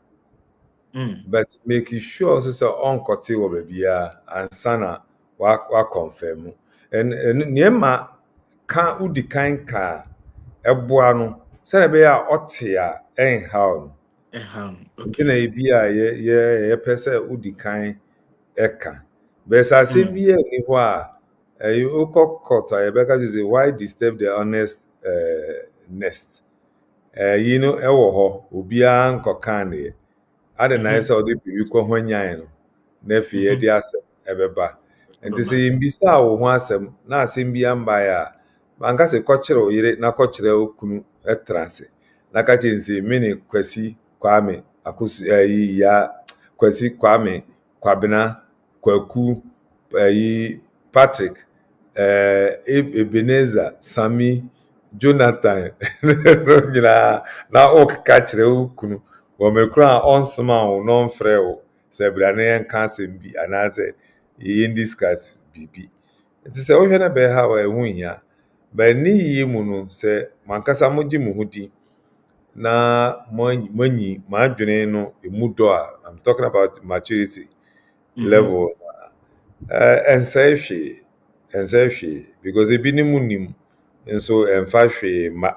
Mm. but make sure also sɛ ɔnkɔte wɔ baabiara ansa na wa confirm. And nneɛma ka wodi kan ka a ɛboa no sɛdeɛ ɛbɛyɛ a ɔte a ɛnhaw no. Nti na Okay. ebi a yɛpɛ sɛ wodi kan ɛka. Bɛsɛ asɛm Mm. bi ani hɔ a wokɔ court a yɛbɛka so sɛ why disturb the honest nest. Yi no ɛwɔ hɔ obiara nkɔka neɛ. Ade na ayɛ Mm-hmm. sɛ ɔde biribi kɔhwanyan no na afei Mm-hmm. yɛde asɛm ɛbɛba. Nti sɛ Bye-bye. yɛmbisaa wo ho asɛm na asɛm bi ambaeɛ a manka sɛ kɔkyerɛ wo yere na kɔkyerɛ wo kunu ɛtena ase na ka kyerɛ sɛ me ne Kwasi Kwame Kwasi Kwame Kwabena Kwaku Patrick Ebenezer Sami Jonathan no nyinaa na ɔkeka kyerɛ wo kunu wɔ mmerɛ koro a ɔnsoma wo na ɔmfrɛ wo sɛ bra na yɛnka asɛm bi anaasɛ yɛn discuss biribi. Nti sɛ wohwɛ no bɛha wɔ ɛho hia but ne yie mu no sɛ mankasa mogye mo ho di na moanyi m'adwene no emu dɔ a I'm talking about maturity Mm-hmm. level ɛnsɛe hwee because ebi ne mu nim nso ɛmfa hwee ma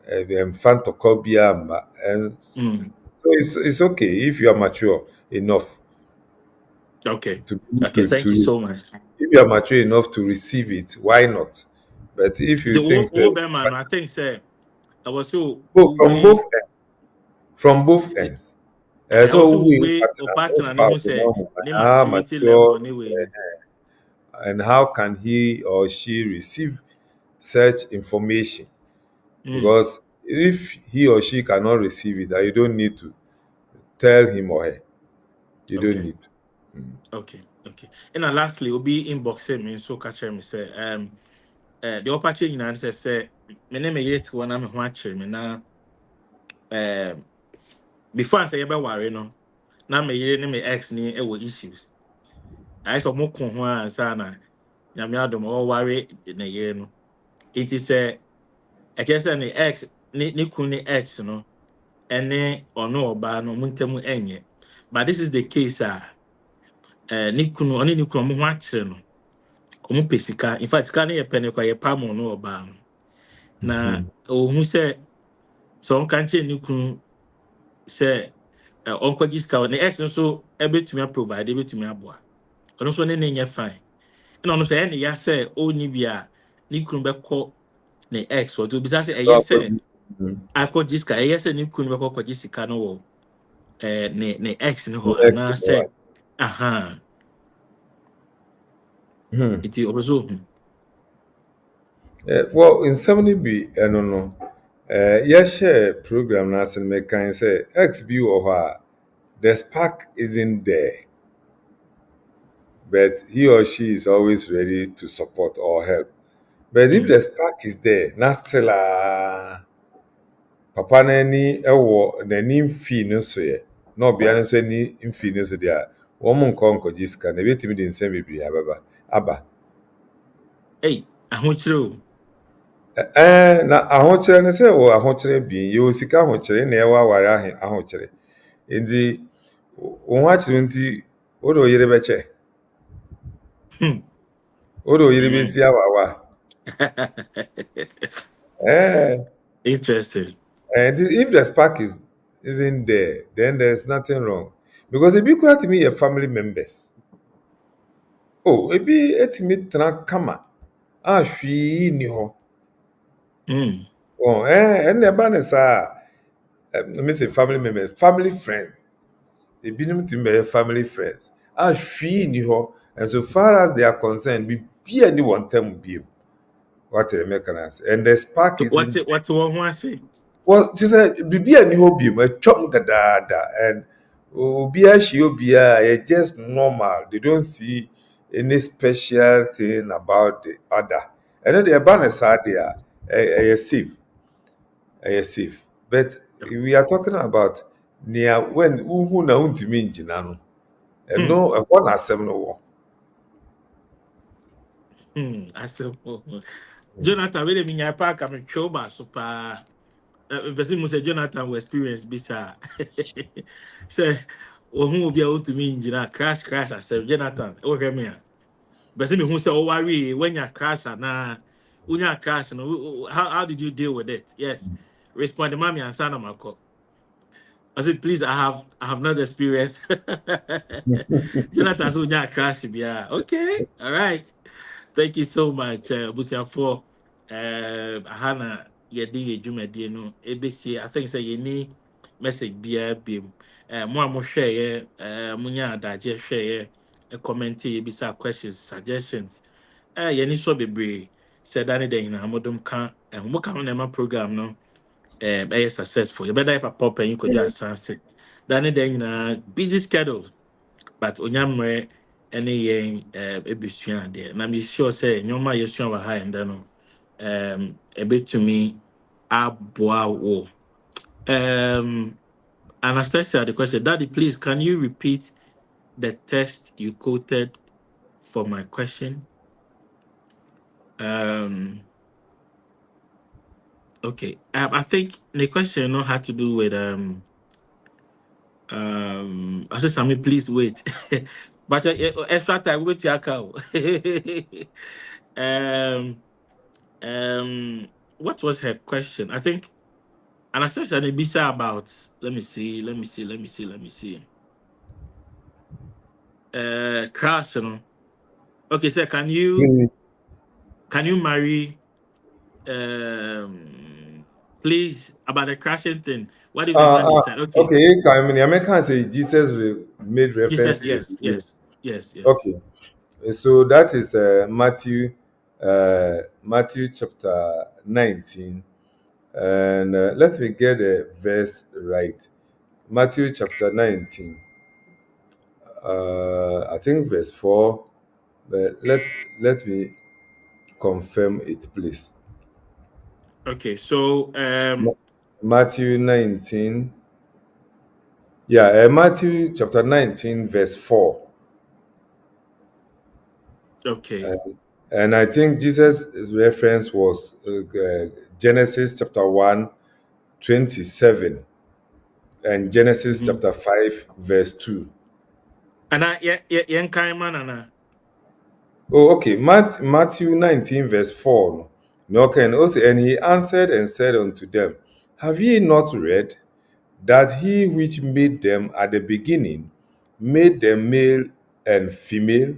ɛmfa ntɔkwa biara mma Mm. so it's okay if you are mature enough Okay. to Okay. to, Thank to you so much. if you are mature enough to receive it, why not? But if you The think old that man, I think say I was so both we from both ends, I so also we we or partner, no partner ne who spouse, say no, ne how maturity mature level anyway. and how can he or she receive such information? Mm. Because if he or she cannot receive it, you don't need to tell him or her. You don't Okay. need to. Okay. Okay. And then lastly, will be inboxing me so catch me say the opportunity you know say me name yet one am ho actually me na before I say about worry no na me yere ne me ex ni e issues. I saw mo ko ho ansa na nyame adom o worry na yere no. It is I guess any ex ni kun ni ex no ene ono oba no muntemu enye. But this is the case ni kunu oni ni kunu mo ho akere no. Omo pesika. In fact, ka na ye pene kwa ye pam no oba no. Na ohun se so on kan che ni kunu se on kwa giska ne ex no so ebetumi provide ebetumi aboa. Ono so ne ne nye fine. Na ono so ya se oni bia ni kunu be ko ne ex o do bisa se So eye se opposite. akɔ jiska ɛyɛ sɛ ne kunu bɛkɔ kɔgye sika no wɔ ne ex no hɔ Ex anaasɛ aha nti ɔpɛ sɛ ohu. well, in 70B, I don't know. Share program na sen me kan say X bi wɔ hɔ a the spark isn't there, but he or she is always ready to support or help. But if the spark is there, na still papa n'ani ɛwɔ n'ani mfi no so yɛ na ɔbea no nso ani mfi no so deɛ a wɔn nkɔgye sika na ebetumi de nsɛm bebree aba. Ahokyerɛ o. Na ahokyerɛ no sɛ wɔ ahokyerɛ bi yɛwɔ sika ahokyerɛ na ɛwɔ aware ahokyerɛ nti wo ho akyerɛ nti wode oyere bɛkyɛ wode oyere bɛsi awawa. Interesting. And if the spark isn't there, then there's nothing wrong. Because if you could to me your family members, oh, ebi etimi tena kama, hwee ni ho. Oh, and the ban is let me say family members, family friends. Ebi nim timi be family friends. Hwee ni ho. And so far as they are concerned, be anyone them be what the mechanism. And the spark is what's one who I say? Well, she said, "Bibi and Hobium, a chunk da and Obia Shiobia, it's just normal. They don't see any special thing about the other. And then the banners are there, a safe. But we are talking about near when who na untimin jinano. And no, a one has 7 or I said, Jonathan, wait a minute, I park, I'm a choba, so pa. Person must say Jonathan will experience bisa. Say, who will be able to mean crash. I said, Jonathan, okay, me. Person who say, oh, worry when you crash, when you crash, how did you deal with it? Yes, respond to mommy and son of my call. I said, please, I have not experienced. Jonathan, so when you crash, yeah, okay, all right. Thank you so much, Busia, for Hana Yedi Jumadi no ABC. I think say you need message be more share munya daje share a comment bisa questions suggestions yani so bebre said that day na modum kan mo kan na program no successful you better pop and you could just sunset that day na busy schedule but onyamre any yen ebusua de na me sure say nyoma yesua wa ha enda no ebetumi aboa wo Anastasia the question, Daddy, please can you repeat the text you quoted for my question? Okay, I think the question no had to do with I said, Sammy, please wait. But extra time, wait your cow. What was her question? I think Anastasia Nebisa about let me see. Crash, you know. Okay, sir, can you marry please about the crashing thing? What if the man decide? Okay. okay, I mean, I can't say Jesus made reference Yes, to it. yes. Okay. So that is Matthew chapter 19. And let me get the verse right. Matthew chapter 19. I think verse 4. But let me confirm it, please. Okay, so Matthew 19. Yeah, Matthew chapter 19, verse 4. okay. And I think Jesus' reference was Genesis chapter 1, 27, and Genesis chapter 5, verse 2. And I man. Oh, okay. Matthew 19, verse 4. No, okay. And also, and he answered and said unto them, have ye not read that he which made them at the beginning made them male and female?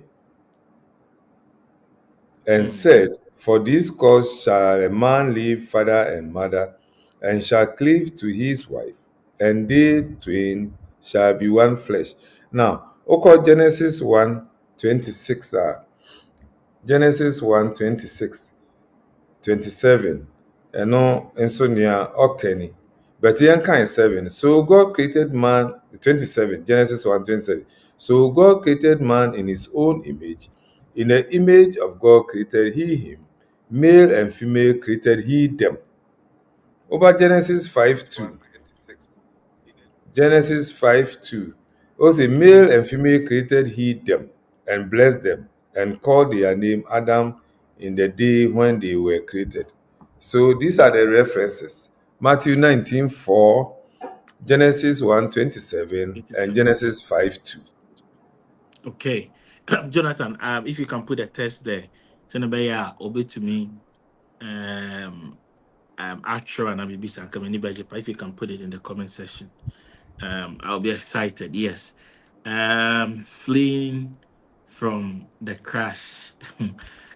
And said, for this cause shall a man leave father and mother, and shall cleave to his wife, and they twain shall be one flesh. Now, Genesis 1:26. Genesis 1:26, 27. Ɛno nso nea ɔka ni. But yɛnkan 7. So God created man, 27, Genesis 1:27. So God created man in his own image. In the image of God created he him. Male and female created he them. Over Genesis 5:2. Genesis 5:2. Also, male and female created he them, and blessed them, and called their name Adam in the day when they were created. So these are the references. Matthew 19:4, Genesis 1:27, and Genesis 5:2. Okay. Jonathan, if you can put a test there, send a obey to me. Actual and I'll be coming budget, but if you can put it in the comment section, I'll be excited. Yes. Fleeing from the crash.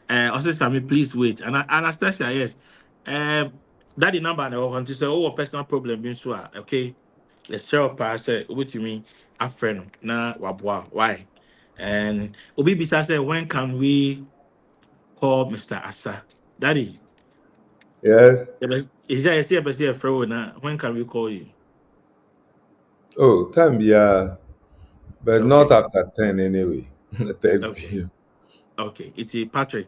Also, Sammy, please wait. And Anastasia, yes. That number and I want to say, oh, personal problem being so okay. Let's show up. I said, what you mean? A friend, na wabwa. Why? And Obi Bisa said, when can we call Mr. Asa? Daddy, Yes. is there a friend now? When can we call you? Oh, time, yeah, but not Okay, after 10 anyway. 10 okay, p.m. okay. It's Patrick.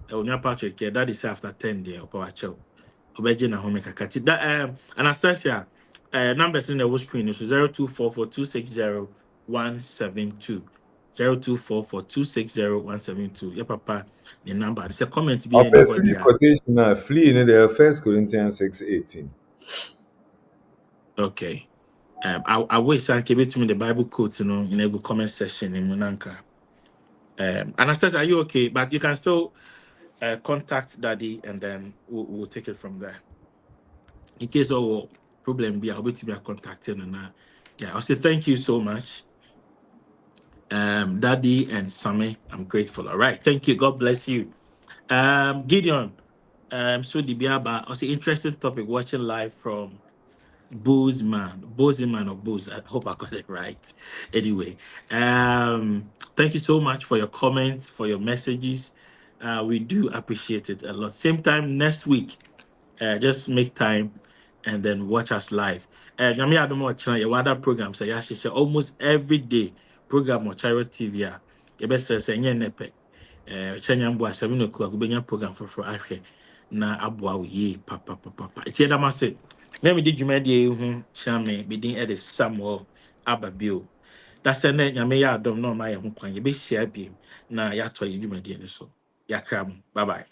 Patrick, yeah, that is after 10 there. Obeji na home kakati. That Anastasia, numbers in the screen is 0244260172. 0244260172. Yeah, papa, the number. It's a comment be Of a anybody. free quotation, now, flee in the 1 Corinthians 6:18. Okay. I wish I could give me the Bible quote, in the comment section in Munanka. Anastasia, are you okay? But you can still contact Daddy and then we'll take it from there. In case of problem be, I'll be to be contacting and yeah, I'll say thank you so much. Daddy and Sammy, I'm grateful. All right, thank you. God bless you. Gideon, so the Biaba, also interesting topic watching live from Bozeman or Booze. I hope I got it right. Anyway, thank you so much for your comments, for your messages. We do appreciate it a lot. Same time next week. Just make time and then watch us live. And I mean, I don't know your other programs. So yeah, she said almost every day program on Chiro TV. You best say any nepe. Chanyambo at 7 o'clock. We bring program for Ashe. Na abua ye papa. It's here that must say. Let me did you made you chame be din edit Samuel Ababio. That's a name. I don't know my own. You be share beam. Na ya toy you made so. Ya come. Bye bye.